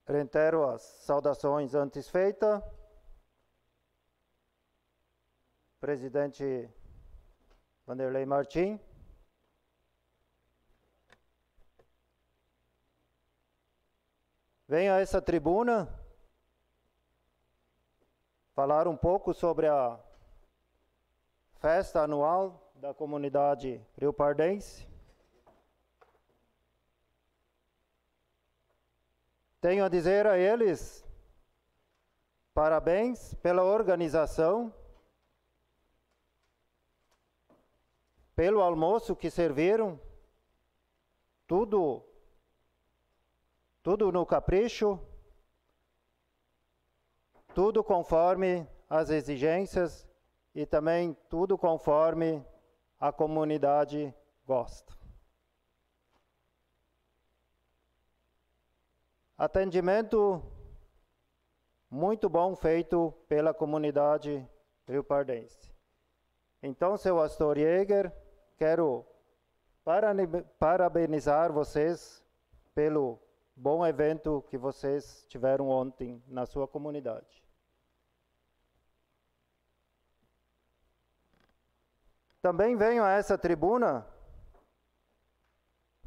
F: Reitero as saudações antes feitas. Presidente Vanderlei Martim. Venho a essa tribuna falar um pouco sobre a festa anual da comunidade riopardense. Tenho a dizer a eles parabéns pela organização, pelo almoço que serviram, tudo no capricho, tudo conforme as exigências e também tudo conforme a comunidade gosta. Atendimento muito bom feito pela comunidade riopardense. Então, seu Astor Jäger, quero parabenizar vocês pelo bom evento que vocês tiveram ontem na sua comunidade. Também venho a essa tribuna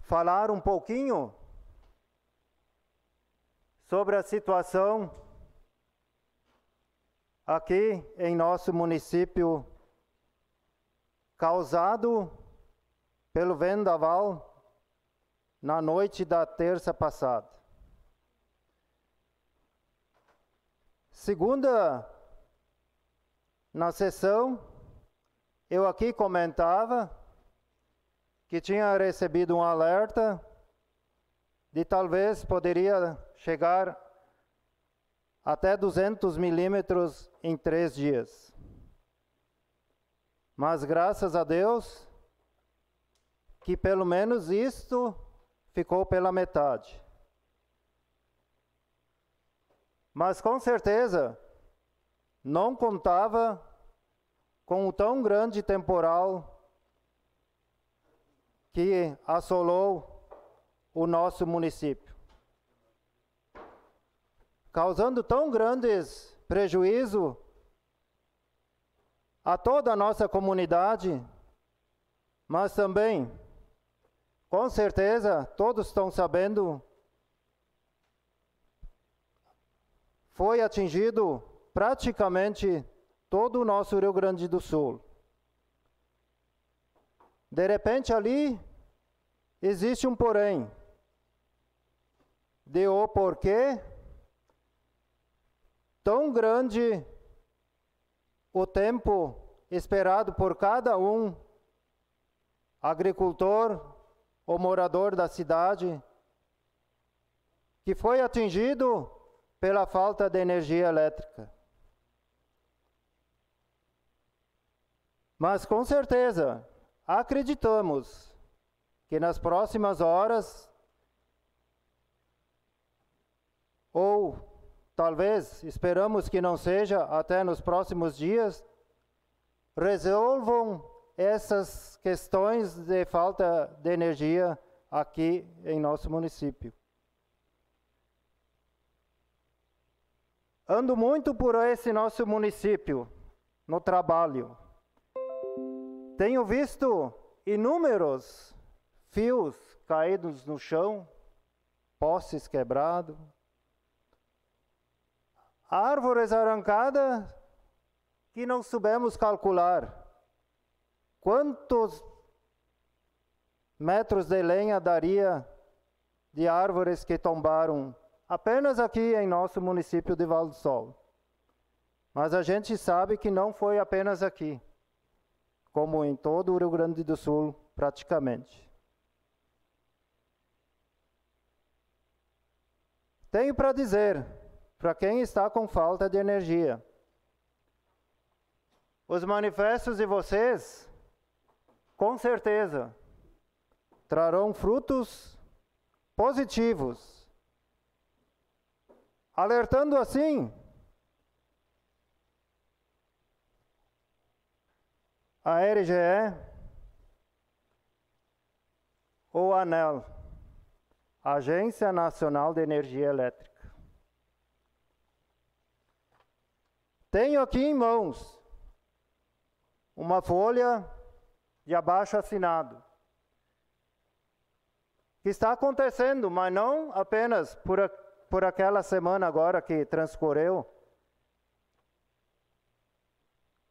F: falar um pouquinho sobre a situação aqui em nosso município causado pelo vendaval na noite da terça passada. Segunda, na sessão, eu aqui comentava que tinha recebido um alerta de talvez poderia chegar até 200 milímetros em 3 dias. Mas graças a Deus, que pelo menos isto ficou pela metade. Mas com certeza, não contava com o tão grande temporal que assolou o nosso município, causando tão grandes prejuízos a toda a nossa comunidade, mas também, com certeza, todos estão sabendo, foi atingido praticamente todo o nosso Rio Grande do Sul. De repente ali existe um porém. De o porquê tão grande o tempo esperado por cada um, agricultor ou morador da cidade, que foi atingido pela falta de energia elétrica. Mas com certeza, acreditamos que nas próximas horas, ou talvez esperamos que não seja até nos próximos dias, resolvam essas questões de falta de energia aqui em nosso município. Ando muito por esse nosso município, no trabalho. Tenho visto inúmeros fios caídos no chão, postes quebrados, árvores arrancadas que não soubemos calcular. Quantos metros de lenha daria de árvores que tombaram apenas aqui em nosso município de Vale do Sol? Mas a gente sabe que não foi apenas aqui, como em todo o Rio Grande do Sul, praticamente. Tenho para dizer, para quem está com falta de energia, Os manifestos de vocês, com certeza, trarão frutos positivos, alertando assim a RGE ou a ANEEL, Agência Nacional de Energia Elétrica. Tenho aqui em mãos uma folha de abaixo-assinado, que está acontecendo, mas não apenas por aquela semana agora que transcorreu,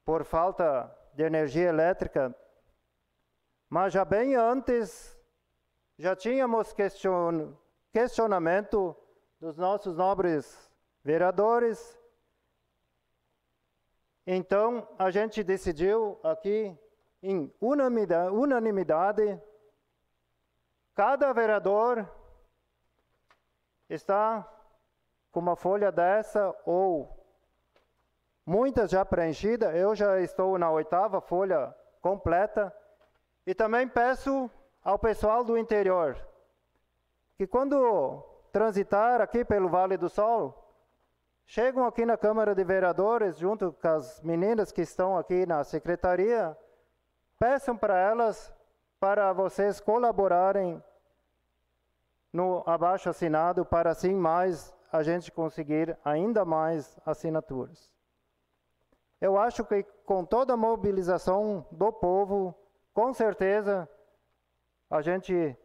F: por falta de energia elétrica, mas já bem antes, já tínhamos questionamento dos nossos nobres vereadores. Então, a gente decidiu aqui, em unanimidade, cada vereador está com uma folha dessa, ou muitas já preenchidas. Eu já estou na 8ª folha completa. E também peço ao pessoal do interior que, quando transitar aqui pelo Vale do Sol, chegam aqui na Câmara de Vereadores, junto com as meninas que estão aqui na secretaria, peçam para elas, para vocês colaborarem no abaixo-assinado, para assim mais a gente conseguir ainda mais assinaturas. Eu acho que com toda a mobilização do povo, com certeza, a gente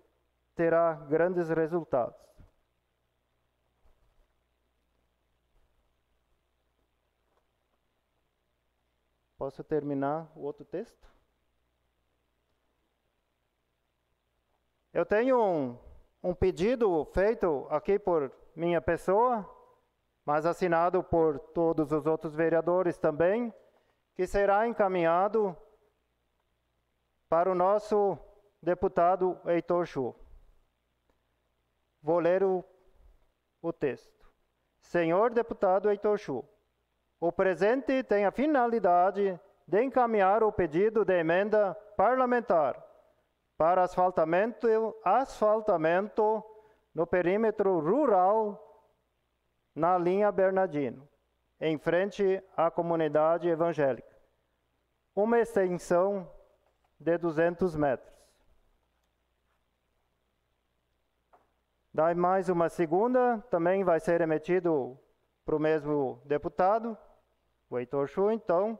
F: terá grandes resultados. Posso terminar o outro texto? Eu tenho um pedido feito aqui por minha pessoa, mas assinado por todos os outros vereadores também, que será encaminhado para o nosso deputado Heitor Chu. Vou ler o texto. Senhor deputado Heitor Chu, o presente tem a finalidade de encaminhar o pedido de emenda parlamentar para asfaltamento no perímetro rural na linha Bernardino, em frente à comunidade evangélica. Uma extensão de 200 metros. Daí mais uma segunda, também vai ser emitido para o mesmo deputado, o Heitor Chu, então.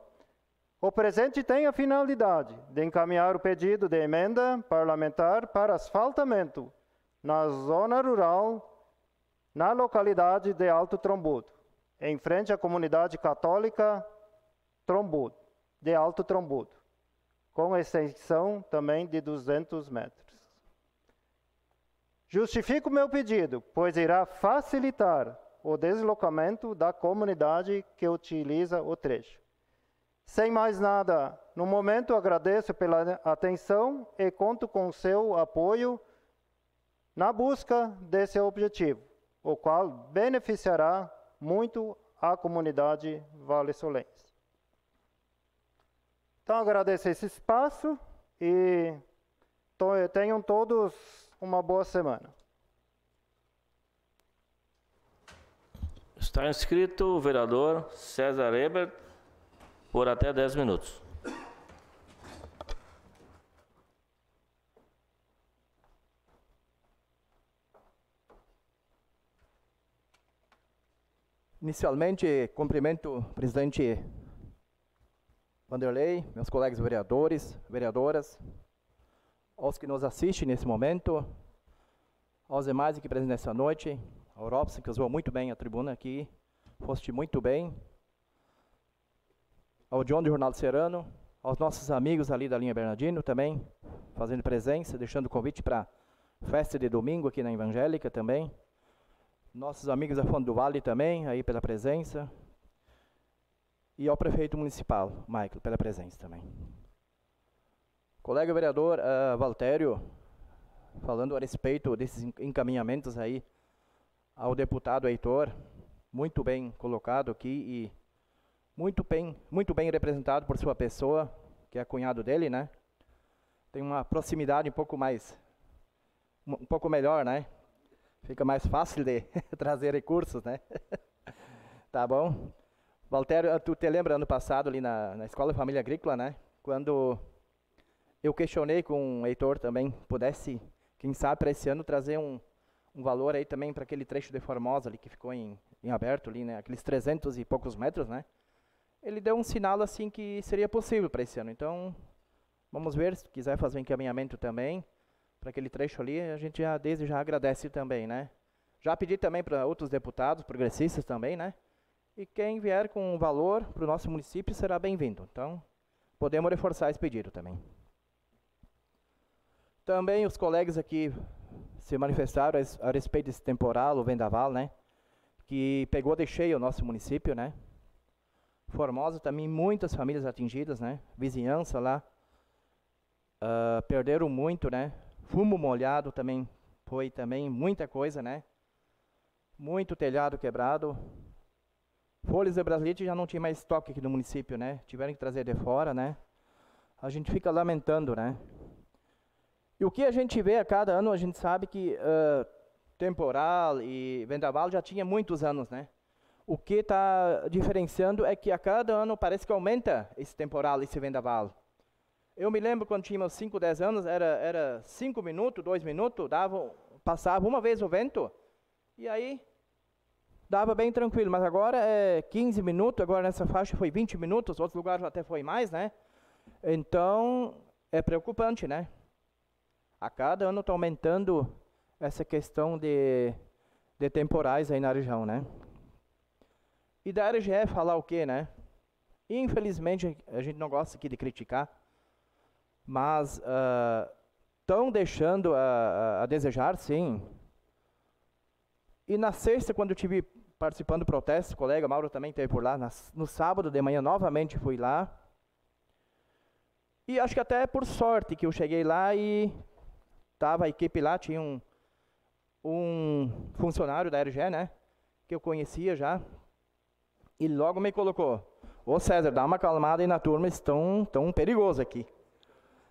F: O presente tem a finalidade de encaminhar o pedido de emenda parlamentar para asfaltamento na zona rural, na localidade de Alto Trombudo, em frente à comunidade católica Trombudo, de Alto Trombudo, com extensão também de 200 metros. Justifico meu pedido, pois irá facilitar o deslocamento da comunidade que utiliza o trecho. Sem mais nada, no momento agradeço pela atenção e conto com seu apoio na busca desse objetivo, o qual beneficiará muito a comunidade vale-solense. Então, agradeço esse espaço e tenham todos uma boa semana.
A: Está inscrito o vereador César Ebert por até 10 minutos.
J: Inicialmente, cumprimento o presidente Vanderlei, meus colegas vereadores, vereadoras, aos que nos assistem nesse momento, aos demais aqui presentes nessa noite, ao Robson, que usou muito bem a tribuna aqui, foste muito bem, ao John do Jornal do Serrano, aos nossos amigos ali da linha Bernardino também, fazendo presença, deixando o convite para a festa de domingo aqui na Evangélica também, nossos amigos da Fonte do Vale também, aí pela presença, e ao prefeito municipal, Michael, pela presença também. Colega vereador Valtério, falando a respeito desses encaminhamentos aí ao deputado Heitor, muito bem colocado aqui, e muito bem representado por sua pessoa, que é cunhado dele, né? Tem uma proximidade um pouco melhor, né? Fica mais fácil de trazer recursos, né? Tá bom? Valtério, tu te lembra ano passado ali na Escola Família Agrícola, né? Quando eu questionei com o Heitor também, pudesse, quem sabe, para esse ano trazer um valor aí também para aquele trecho de Formosa ali que ficou em aberto ali, né? Aqueles 300 e poucos metros, né? Ele deu um sinal assim que seria possível para esse ano. Então, vamos ver, se quiser fazer um encaminhamento também para aquele trecho ali, a gente desde já agradece também, né? Já pedi também para outros deputados, progressistas também, né? E quem vier com um valor para o nosso município será bem-vindo. Então, podemos reforçar esse pedido também. Também os colegas aqui se manifestaram a respeito desse temporal, o vendaval, né? Que pegou de cheio o nosso município, né? Formosa também, muitas famílias atingidas, né? Vizinhança lá, perderam muito, né? Fumo molhado também, foi também muita coisa, né? Muito telhado quebrado. Folhas de brasilite já não tinha mais estoque aqui no município, né? Tiveram que trazer de fora, né? A gente fica lamentando, né? E o que a gente vê a cada ano, a gente sabe que temporal e vendaval já tinha muitos anos, né? O que está diferenciando é que a cada ano parece que aumenta esse temporal, esse vendaval. Eu me lembro quando tínhamos 5, 10 anos, era 5 minutos, 2 minutos, passava uma vez o vento, e aí dava bem tranquilo, mas agora é 15 minutos, agora nessa faixa foi 20 minutos, outros lugares até foi mais, né? Então, é preocupante, né? A cada ano está aumentando essa questão de temporais aí na região, né? E da RGE falar o quê, né? Infelizmente, a gente não gosta aqui de criticar, mas estão deixando a desejar, sim. E na sexta, quando eu estive participando do protesto, o colega Mauro também esteve por lá, no sábado de manhã novamente fui lá. E acho que até por sorte que eu cheguei lá e estava a equipe lá, tinha um funcionário da RGE, né, que eu conhecia já, e logo me colocou: ô César, dá uma acalmada aí na turma, estão tão perigoso aqui.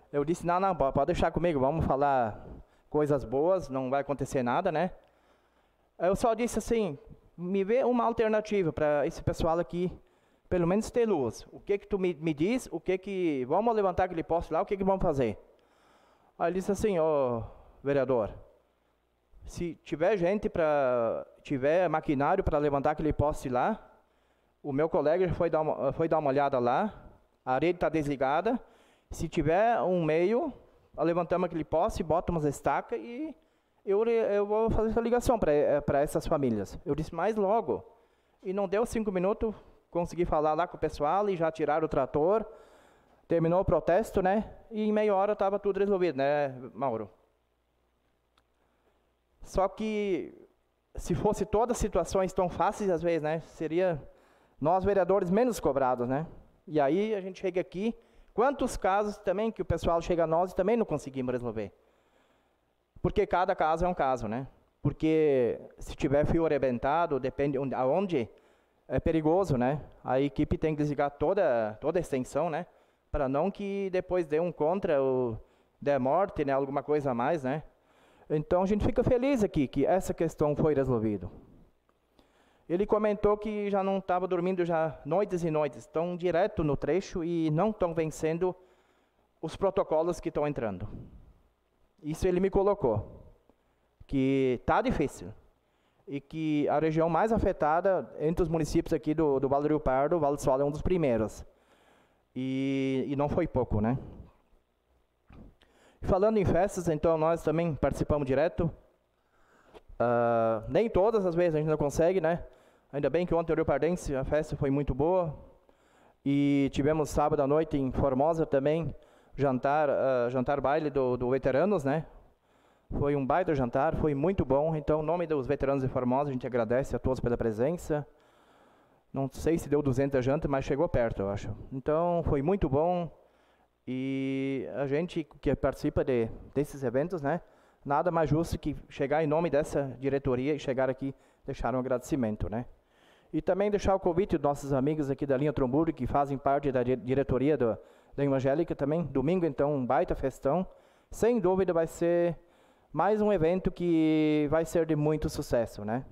J: Eu disse: não, pode deixar comigo, vamos falar coisas boas, não vai acontecer nada, né. Eu só disse assim: me vê uma alternativa para esse pessoal aqui, pelo menos ter luz. O que tu me diz, vamos levantar aquele poste lá, o que vamos fazer? Aí ele disse assim: ó, vereador, se tiver tiver maquinário para levantar aquele poste lá, o meu colega foi dar uma olhada lá, a rede está desligada, se tiver um meio, levantamos aquele poste, botamos a estaca e eu vou fazer essa ligação para essas famílias. Eu disse: mais logo. E não deu 5 minutos, consegui falar lá com o pessoal e já tiraram o trator, terminou o protesto, né? E em meia hora estava tudo resolvido, né, Mauro? Só que se fosse todas as situações tão fáceis, às vezes, né, seria nós vereadores menos cobrados, né? E aí a gente chega aqui, quantos casos também que o pessoal chega a nós e também não conseguimos resolver? Porque cada caso é um caso, né? Porque se tiver fio arrebentado, depende aonde, é perigoso, né? A equipe tem que desligar toda a extensão, né? Para não que depois dê um contra ou dê morte, né? Alguma coisa a mais, né? Então a gente fica feliz aqui que essa questão foi resolvida. Ele comentou que já não estava dormindo já noites e noites, estão direto no trecho e não estão vencendo os protocolos que estão entrando. Isso ele me colocou, que está difícil. E que a região mais afetada entre os municípios aqui do Vale do Rio Pardo, o Vale do Sol é um dos primeiros. E não foi pouco, né? Falando em festas, então nós também participamos direto. Nem todas as vezes a gente não consegue, né? Ainda bem que ontem o Rio Pardense, a festa foi muito boa. E tivemos sábado à noite em Formosa também, jantar baile do Veteranos, né? Foi um baita jantar, foi muito bom. Então, em nome dos veteranos de Formosa, a gente agradece a todos pela presença. Não sei se deu 200 jantas, mas chegou perto, eu acho. Então, foi muito bom. E a gente que participa desses eventos, né? Nada mais justo que chegar em nome dessa diretoria e chegar aqui deixar um agradecimento, né? E também deixar o convite dos nossos amigos aqui da linha Trombudo, que fazem parte da diretoria da Evangélica também. Domingo, então, um baita festão. Sem dúvida vai ser mais um evento que vai ser de muito sucesso, né?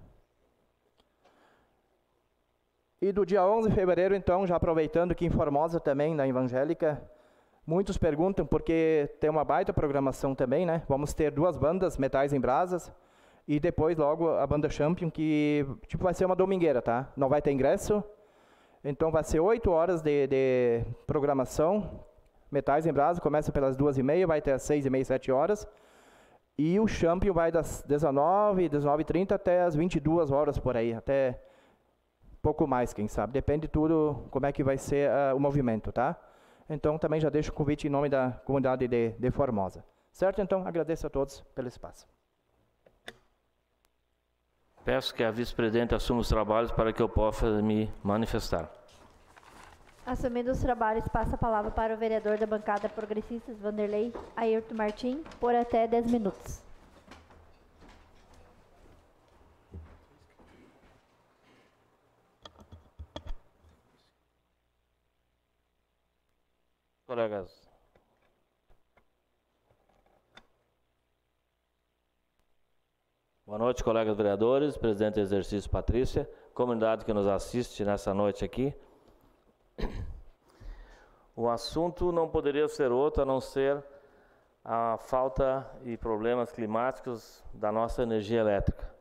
J: E do dia 11 de fevereiro, então, já aproveitando que em Formosa também, na Evangélica, muitos perguntam porque tem uma baita programação também, né? Vamos ter 2 bandas, Metais em Brasas, e depois logo a banda Champion, que tipo vai ser uma domingueira, tá? Não vai ter ingresso, então vai ser 8 horas de programação. Metais em Brasas começa pelas 2h30, vai até as 6h30, 7 horas. E o Champion vai das 19h30 até as 22 horas por aí, até pouco mais, quem sabe. Depende de tudo como é que vai ser o movimento, tá? Então também já deixo o convite em nome da comunidade de Formosa. Certo? Então agradeço a todos pelo espaço.
A: Peço que a vice-presidente assuma os trabalhos para que eu possa me manifestar.
H: Assumindo os trabalhos, passa a palavra para o vereador da bancada Progressistas, Vanderlei Ayrton Martim, por até 10 minutos.
A: Colegas. Boa noite, colegas vereadores, presidente do exercício Patrícia, comunidade que nos assiste nessa noite aqui. O assunto não poderia ser outro a não ser a falta e problemas climáticos da nossa energia elétrica.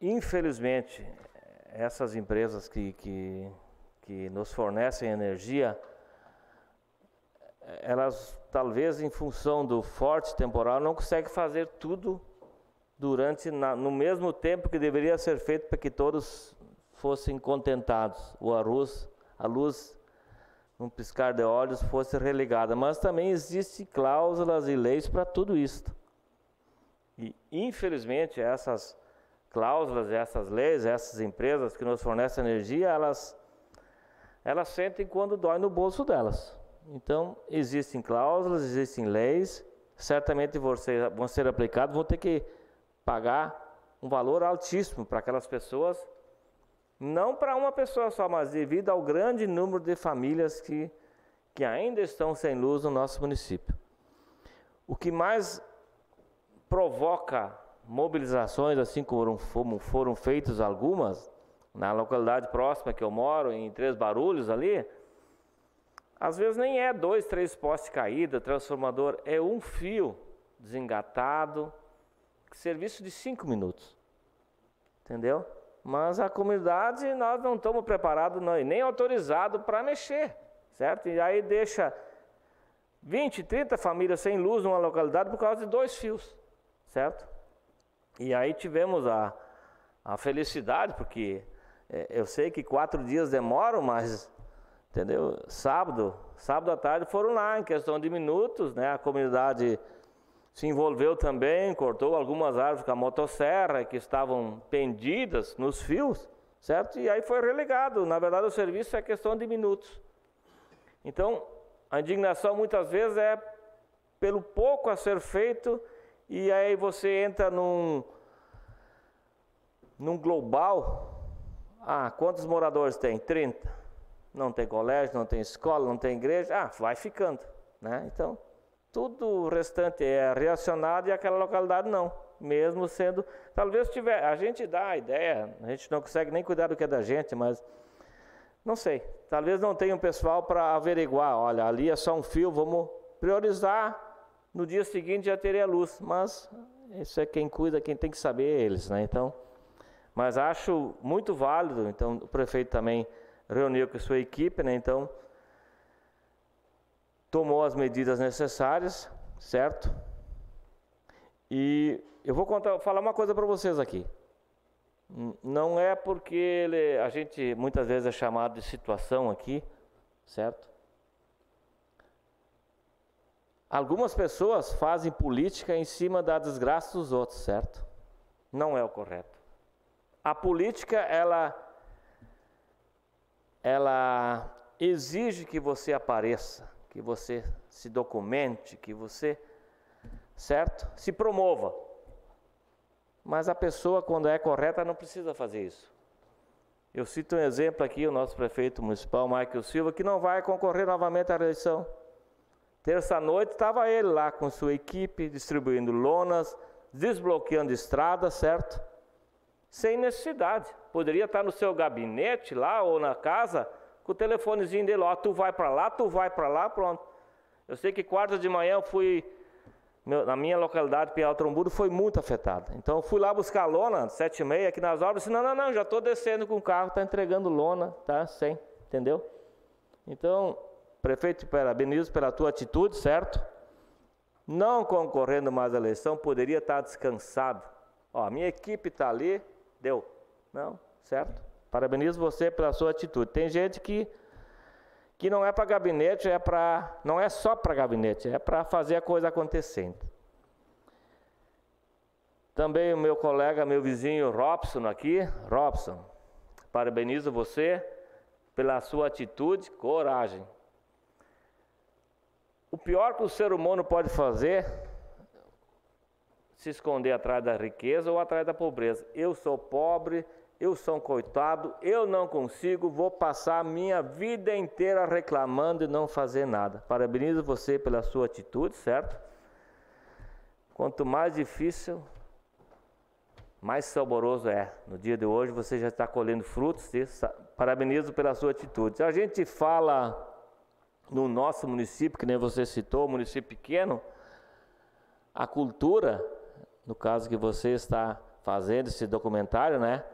A: Infelizmente, essas empresas que nos fornecem energia, elas talvez em função do forte temporal não conseguem fazer tudo no mesmo tempo que deveria ser feito para que todos fossem contentados, ou a luz, num piscar de olhos, fosse religada. Mas também existem cláusulas e leis para tudo isso. E, infelizmente, essas cláusulas, essas leis, essas empresas que nos fornecem energia, elas sentem quando dói no bolso delas. Então, existem cláusulas, existem leis, certamente vão ser aplicadas, vão ter que pagar um valor altíssimo para aquelas pessoas, não para uma pessoa só, mas devido ao grande número de famílias que ainda estão sem luz no nosso município. O que mais provoca mobilizações, assim como foram feitas algumas, na localidade próxima que eu moro, em Três Barulhos ali, às vezes nem é 2, 3 postes caídos, transformador, é um fio desengatado, serviço de 5 minutos, entendeu? Mas a comunidade, nós não estamos preparados e nem autorizados para mexer, certo? E aí deixa 20, 30 famílias sem luz numa localidade por causa de 2 fios, certo? E aí tivemos a felicidade, porque eu sei que 4 dias demoram, mas, entendeu? Sábado à tarde foram lá, em questão de minutos, né? A comunidade se envolveu também, cortou algumas árvores com a motosserra que estavam pendidas nos fios, certo? E aí foi relegado. Na verdade, o serviço é questão de minutos. Então, a indignação muitas vezes é pelo pouco a ser feito, e aí você entra num global. Quantos moradores tem? 30. Não tem colégio, não tem escola, não tem igreja. Vai ficando, né? Então, tudo o restante é reacionado e aquela localidade não. Mesmo sendo, talvez a gente dá a ideia, a gente não consegue nem cuidar do que é da gente, mas não sei. Talvez não tenha um pessoal para averiguar, olha, ali é só um fio, vamos priorizar, no dia seguinte já teria luz. Mas isso é quem cuida, quem tem que saber é eles, né? Então, mas acho muito válido, então o prefeito também reuniu com a sua equipe, né? Então, tomou as medidas necessárias, certo? E eu vou falar uma coisa para vocês aqui. Não é porque a gente muitas vezes é chamado de situação aqui, certo? Algumas pessoas fazem política em cima da desgraça dos outros, certo? Não é o correto. A política, ela exige que você apareça, que você se documente, que você, certo? Se promova. mas a pessoa, quando é correta, não precisa fazer isso. Eu cito um exemplo aqui, o nosso prefeito municipal, Michael Silva, que não vai concorrer novamente à eleição. Terça-noite estava ele lá com sua equipe, distribuindo lonas, desbloqueando estradas, certo? Sem necessidade. Poderia estar no seu gabinete lá ou na casa, com o telefonezinho dele, ó, tu vai para lá, pronto. Eu sei que quarta de manhã eu fui, na minha localidade, Pinhal Trombudo, foi muito afetada. Então eu fui lá buscar lona, 7h30, aqui nas obras, disse, não, já estou descendo com o carro, está entregando lona, tá, sem, entendeu? Então, prefeito, parabenizo pela tua atitude, certo? Não concorrendo mais à eleição, poderia estar descansado. Ó, a minha equipe está ali, deu, não, certo? Parabenizo você pela sua atitude. Tem gente que não é para gabinete, não é só para gabinete, é para fazer a coisa acontecendo. Também o meu colega, meu vizinho Robson aqui, Robson, parabenizo você pela sua atitude, coragem. O pior que o ser humano pode fazer, se esconder atrás da riqueza ou atrás da pobreza. Eu sou pobre, eu sou um coitado, eu não consigo, vou passar a minha vida inteira reclamando e não fazer nada. Parabenizo você pela sua atitude, certo? Quanto mais difícil, mais saboroso é. No dia de hoje você já está colhendo frutos disso. Parabenizo pela sua atitude. A gente fala no nosso município, que nem você citou, município pequeno, a cultura, no caso que você está fazendo esse documentário, né?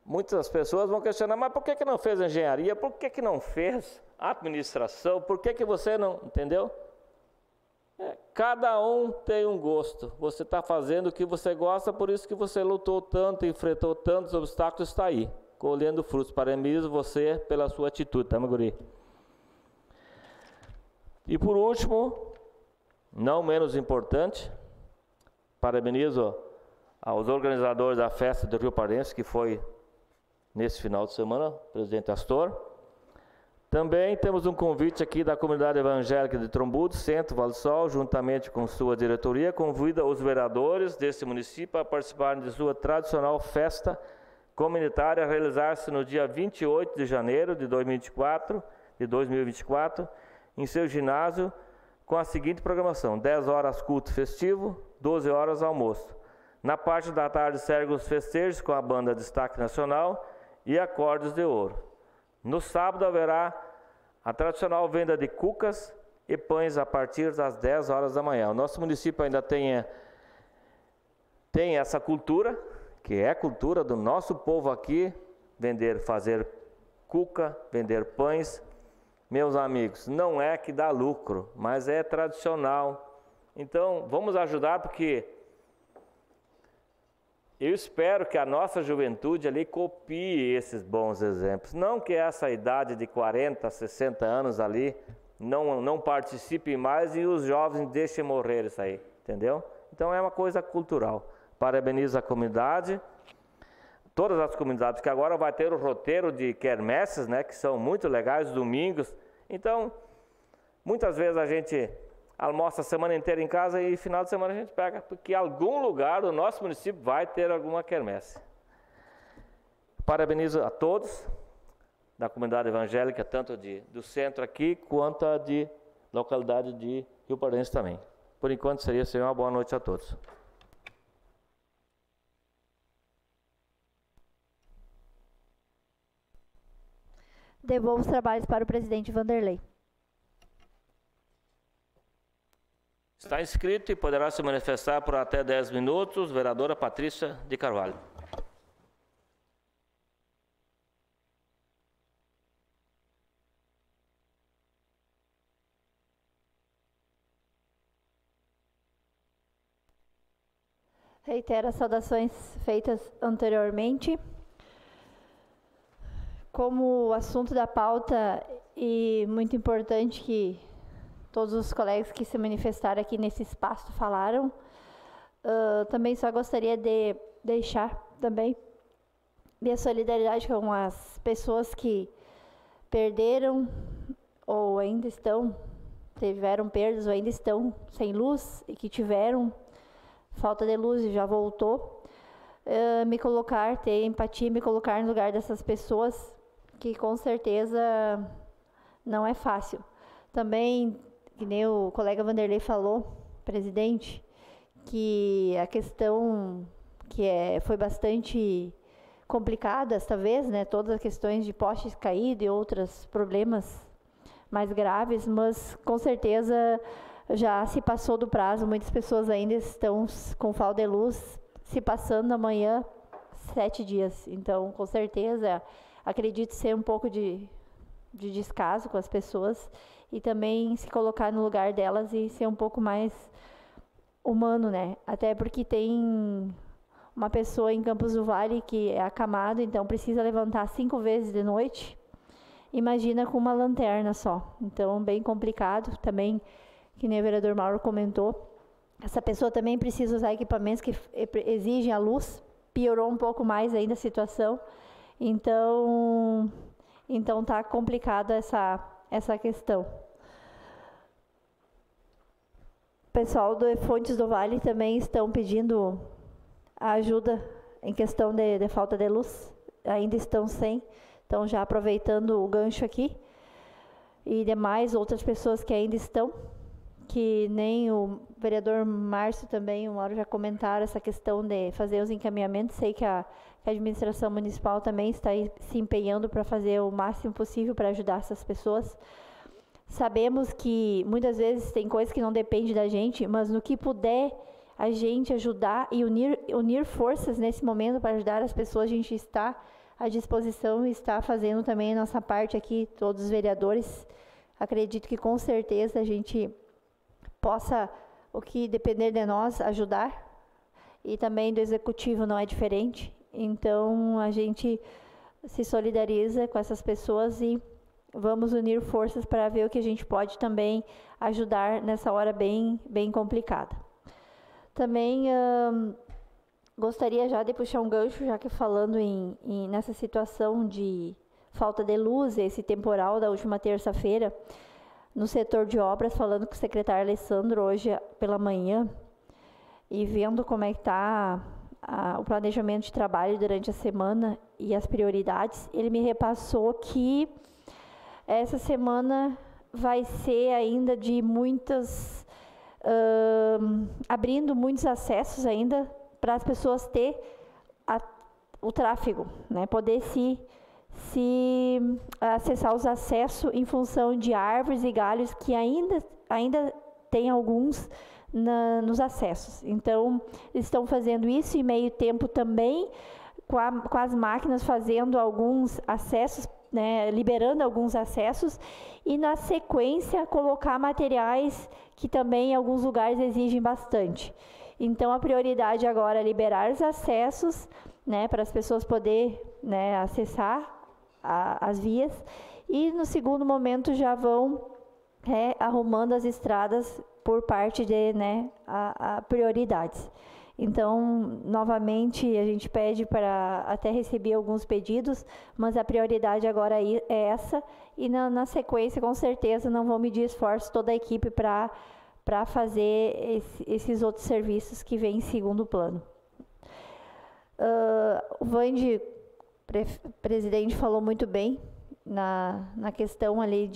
A: Muitas pessoas vão questionar, mas por que não fez engenharia? Por que não fez administração? Por que você não, entendeu? Cada um tem um gosto. Você está fazendo o que você gosta, por isso que você lutou tanto, enfrentou tantos obstáculos, está aí, colhendo frutos. Parabenizo você pela sua atitude, tá, meu guri? E por último, não menos importante, parabenizo aos organizadores da festa do Rio Pardense, que foi nesse final de semana, presidente Astor. Também temos um convite aqui da comunidade evangélica de Trombudo, Centro, Vale do Sol, juntamente com sua diretoria, convida os vereadores desse município a participarem de sua tradicional festa comunitária a realizar-se no dia 28 de janeiro de 2024, em seu ginásio, com a seguinte programação: 10 horas culto festivo, 12 horas almoço. Na parte da tarde seguem os festejos com a banda Destaque Nacional e Acordes de Ouro. No sábado haverá a tradicional venda de cucas e pães a partir das 10 horas da manhã. O nosso município ainda tem essa cultura, que é a cultura do nosso povo aqui, fazer cuca, vender pães. Meus amigos, não é que dá lucro, mas é tradicional. Então, vamos ajudar, porque eu espero que a nossa juventude ali copie esses bons exemplos. Não que essa idade de 40, 60 anos ali não participe mais e os jovens deixem morrer isso aí, entendeu? Então é uma coisa cultural. Parabenizo a comunidade, todas as comunidades, que agora vai ter o roteiro de quermesses, né, que são muito legais, domingos. Então, muitas vezes a gente almoça a semana inteira em casa e final de semana a gente pega, porque em algum lugar do nosso município vai ter alguma quermesse. Parabenizo a todos da comunidade evangélica, tanto do centro aqui, quanto a de localidade de Rio Pardense também. Por enquanto seria uma boa noite a todos.
H: Devolvo os trabalhos para o presidente Vanderlei.
A: Está inscrito e poderá se manifestar por até 10 minutos, vereadora Patrícia de Carvalho.
H: Reitero as saudações feitas anteriormente. Como o assunto da pauta e muito importante que todos os colegas que se manifestaram aqui nesse espaço falaram, também só gostaria de deixar também minha solidariedade com as pessoas que perderam ou ainda tiveram perdas ou ainda estão sem luz e que tiveram falta de luz já voltou, ter empatia, me colocar no lugar dessas pessoas, que com certeza não é fácil. Também, que nem o colega Vanderlei falou, presidente, que a questão foi bastante complicada esta vez, né? Todas as questões de postes caídos e outros problemas mais graves, mas com certeza já se passou do prazo. Muitas pessoas ainda estão com falta de luz, se passando amanhã 7 dias. Então, com certeza, acredito ser um pouco de descaso com as pessoas e também se colocar no lugar delas e ser um pouco mais humano, né? Até porque tem uma pessoa em Campos do Vale que é acamado, então precisa levantar 5 vezes de noite. Imagina com uma lanterna só. Então, bem complicado. Também, que nem o vereador Mauro comentou, essa pessoa também precisa usar equipamentos que exigem a luz. Piorou um pouco mais ainda a situação. Então tá complicada essa questão. O pessoal do Fontes do Vale também estão pedindo ajuda em questão de falta de luz. Ainda estão sem. Então, já aproveitando o gancho aqui. E demais outras pessoas que ainda estão, que nem o vereador Márcio também, o Mauro já comentaram essa questão de fazer os encaminhamentos. Sei que a administração municipal também está se empenhando para fazer o máximo possível para ajudar essas pessoas. Sabemos que muitas vezes tem coisas que não dependem da gente, mas no que puder a gente ajudar e unir forças nesse momento para ajudar as pessoas, a gente está à disposição e está fazendo também a nossa parte aqui, todos os vereadores. Acredito que com certeza a gente possa, o que depender de nós, ajudar. E também do executivo não é diferente. Então, a gente se solidariza com essas pessoas e vamos unir forças para ver o que a gente pode também ajudar nessa hora bem complicada. Também gostaria já de puxar um gancho, já que falando nessa situação de falta de luz, esse temporal da última terça-feira, no setor de obras, falando com o secretário Alessandro hoje pela manhã, e vendo como é que está o planejamento de trabalho durante a semana e as prioridades, ele me repassou que essa semana vai ser ainda de muitas, abrindo muitos acessos ainda para as pessoas ter o tráfego, né? Poder se acessar os acessos em função de árvores e galhos que ainda tem alguns nos acessos. Então, eles estão fazendo isso em meio tempo também, com as máquinas fazendo alguns acessos, né, liberando alguns acessos, e na sequência colocar materiais que também em alguns lugares exigem bastante. Então, a prioridade agora é liberar os acessos, né, para as pessoas poderem, né, acessar as vias, e no segundo momento já vão arrumando as estradas por parte de, né, a prioridades. Então, novamente, a gente pede para até receber alguns pedidos, mas a prioridade agora é essa, e na sequência, com certeza, não vão medir esforço toda a equipe para fazer esses outros serviços que vêm em segundo plano. O Vande, presidente, falou muito bem na questão ali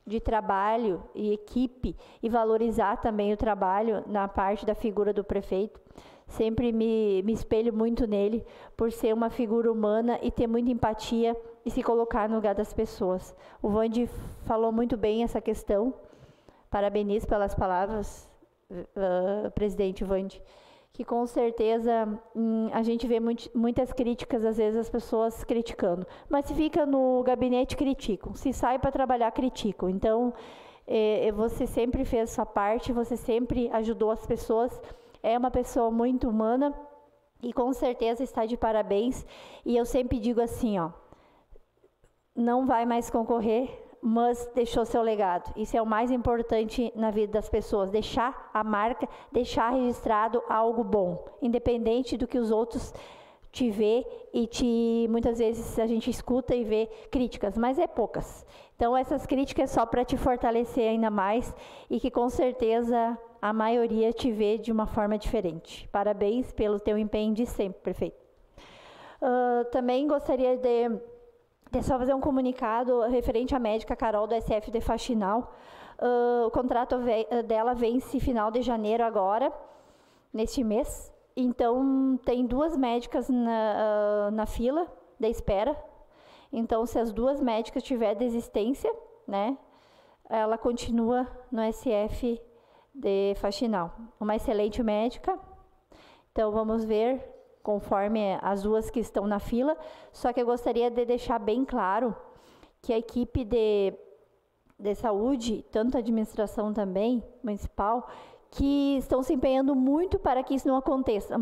H: de trabalho e equipe, e valorizar também o trabalho na parte da figura do prefeito. Sempre me espelho muito nele, por ser uma figura humana e ter muita empatia e se colocar no lugar das pessoas. O Vande falou muito bem essa questão. Parabenizo pelas palavras, presidente Vande, que com certeza a gente vê muitas críticas, às vezes as pessoas criticando, mas se fica no gabinete, criticam, se sai para trabalhar, criticam. Então, você sempre fez sua parte, você sempre ajudou as pessoas, é uma pessoa muito humana e com certeza está de parabéns. E eu sempre digo assim, não vai mais concorrer, mas deixou seu legado. Isso é o mais importante na vida das pessoas, deixar a marca, deixar registrado algo bom, independente do que os outros te vê e muitas vezes a gente escuta e vê críticas, mas é poucas. Então essas críticas só para te fortalecer ainda mais e que com certeza a maioria te vê de uma forma diferente. Parabéns pelo teu empenho de sempre, prefeito. Também gostaria de só fazer um comunicado referente à médica Carol do SF de Faxinal. O contrato dela vence final de janeiro agora, neste mês. Então, tem 2 médicas na fila de espera. Então, se as 2 médicas tiver desistência, né, ela continua no SF de Faxinal. Uma excelente médica. Então, vamos ver, conforme as 2 que estão na fila. Só que eu gostaria de deixar bem claro que a equipe de saúde, tanto a administração também, municipal, que estão se empenhando muito para que isso não aconteça,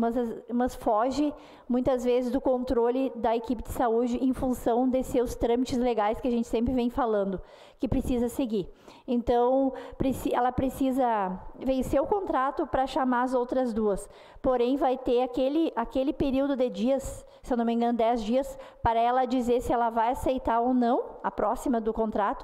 H: mas foge muitas vezes do controle da equipe de saúde em função de seus trâmites legais que a gente sempre vem falando, que precisa seguir. Então, ela precisa vencer o contrato para chamar as outras 2, porém vai ter aquele período de dias, se eu não me engano 10 dias, para ela dizer se ela vai aceitar ou não a próxima do contrato.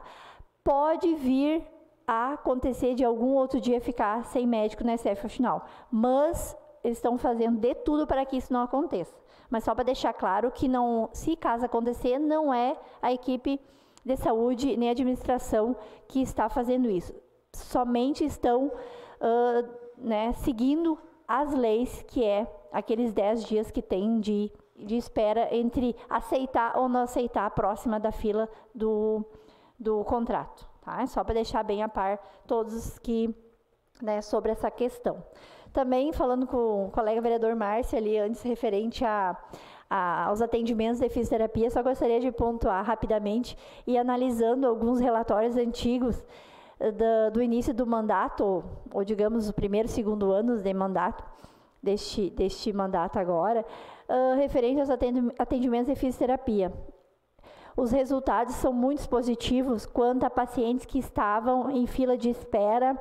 H: Pode vir a acontecer de algum outro dia ficar sem médico no SF Faxinal, mas eles estão fazendo de tudo para que isso não aconteça. Mas só para deixar claro que não, se caso acontecer, não é a equipe de saúde nem a administração que está fazendo isso. Somente estão seguindo as leis, que é aqueles 10 dias que tem de espera entre aceitar ou não aceitar a próxima da fila do contrato. Tá? Só para deixar bem a par todos que, né, sobre essa questão. Também falando com o colega vereador Márcio ali antes, referente aos atendimentos de fisioterapia, só gostaria de pontuar rapidamente e analisando alguns relatórios antigos do início do mandato, ou digamos o primeiro e segundo anos de mandato, deste mandato agora, referente aos atendimentos de fisioterapia. Os resultados são muito positivos quanto a pacientes que estavam em fila de espera.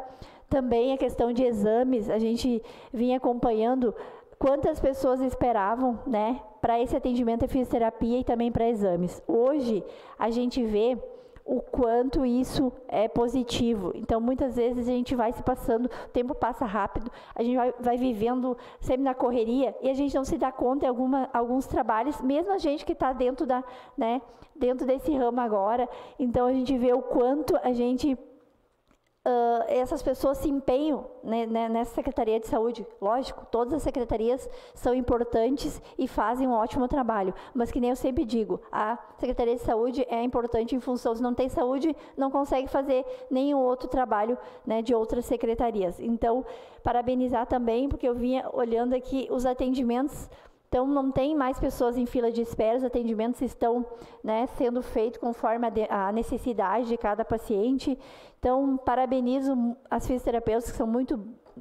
H: Também a questão de exames, a gente vinha acompanhando quantas pessoas esperavam, né, para esse atendimento de fisioterapia e também para exames. Hoje, a gente vê o quanto isso é positivo. Então, muitas vezes a gente vai se passando, o tempo passa rápido, a gente vai vivendo sempre na correria e a gente não se dá conta em alguns trabalhos, mesmo a gente que está dentro desse ramo agora. Então, a gente vê o quanto a gente essas pessoas se empenham, né, nessa Secretaria de Saúde. Lógico, todas as secretarias são importantes e fazem um ótimo trabalho, mas que nem eu sempre digo, a Secretaria de Saúde é importante em função, se não tem saúde, não consegue fazer nenhum outro trabalho, né, de outras secretarias. Então, parabenizar também, porque eu vinha olhando aqui os atendimentos. Então, não tem mais pessoas em fila de espera, os atendimentos estão, né, sendo feitos conforme a necessidade de cada paciente. Então, parabenizo as fisioterapeutas que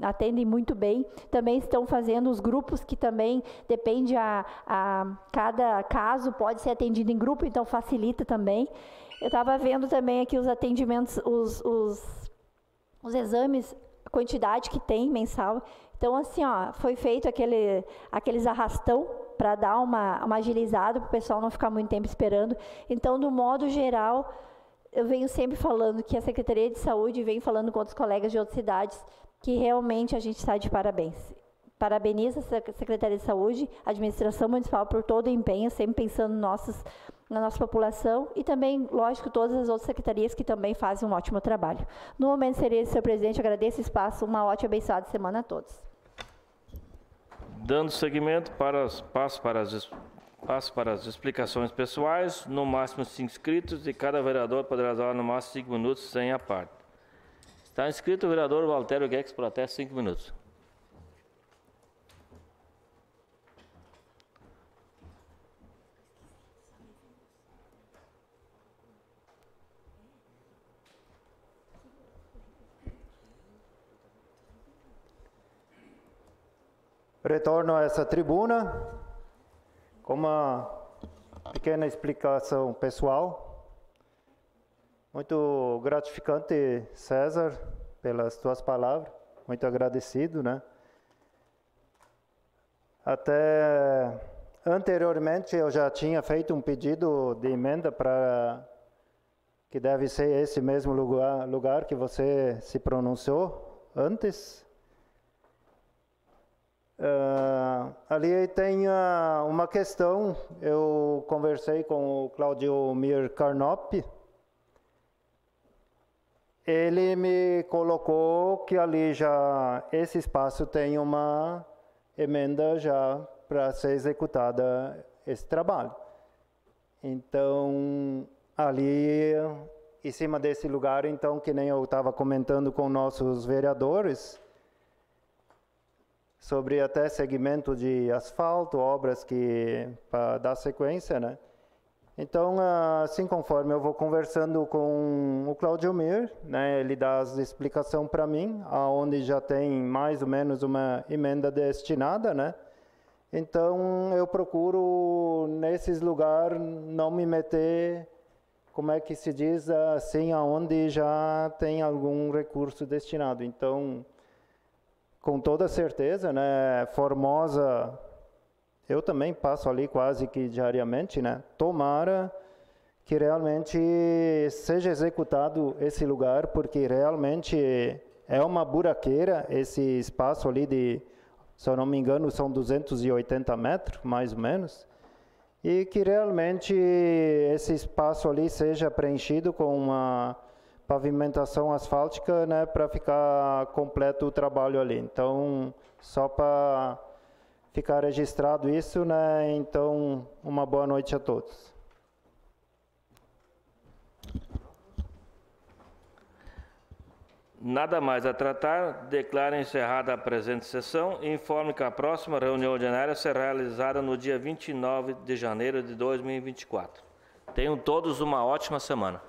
H: atendem muito bem. Também estão fazendo os grupos, que também depende cada caso pode ser atendido em grupo, então facilita também. Eu estava vendo também aqui os atendimentos, os exames, a quantidade que tem mensal. Então, assim, foi feito aqueles arrastão para dar uma agilizada, para o pessoal não ficar muito tempo esperando. Então, do modo geral, eu venho sempre falando que a Secretaria de Saúde vem falando com outros colegas de outras cidades que realmente a gente está de parabéns. Parabenizo a Secretaria de Saúde, a administração municipal por todo o empenho, sempre pensando na nossa população e também, lógico, todas as outras secretarias que também fazem um ótimo trabalho. No momento seria esse, senhor presidente, agradeço o espaço, uma ótima e abençoada semana a todos.
A: Dando seguimento, passo para as explicações pessoais, no máximo 5 inscritos e cada vereador poderá usar no máximo 5 minutos sem a parte. Está inscrito o vereador Valtério Guedes por até 5 minutos.
F: Retorno a essa tribuna com uma pequena explicação pessoal. Muito gratificante, César, pelas tuas palavras. Muito agradecido, né? Até Anteriormente, eu já tinha feito um pedido de emenda para que deve ser esse mesmo lugar que você se pronunciou antes. Ali tem uma questão, eu conversei com o Claudio Mir Carnop, ele me colocou que ali já, esse espaço tem uma emenda já para ser executada esse trabalho. Então, ali, em cima desse lugar, então, que nem eu estava comentando com nossos vereadores, sobre até segmento de asfalto, obras que para dar sequência, né? Então, assim conforme eu vou conversando com o Claudio Mir, né, ele dá as explicações para mim, aonde já tem mais ou menos uma emenda destinada, né? Então, eu procuro nesses lugares não me meter, como é que se diz, assim, aonde já tem algum recurso destinado. Então, com toda certeza, né, Formosa, eu também passo ali quase que diariamente, né? Tomara que realmente seja executado esse lugar, porque realmente é uma buraqueira esse espaço ali de, se eu não me engano, são 280 metros, mais ou menos, e que realmente esse espaço ali seja preenchido com uma pavimentação asfáltica, né, para ficar completo o trabalho ali. Então, só para ficar registrado isso, né? Então, uma boa noite a todos.
A: Nada mais a tratar, declaro encerrada a presente sessão e informo que a próxima reunião ordinária será realizada no dia 29 de janeiro de 2024. Tenham todos uma ótima semana.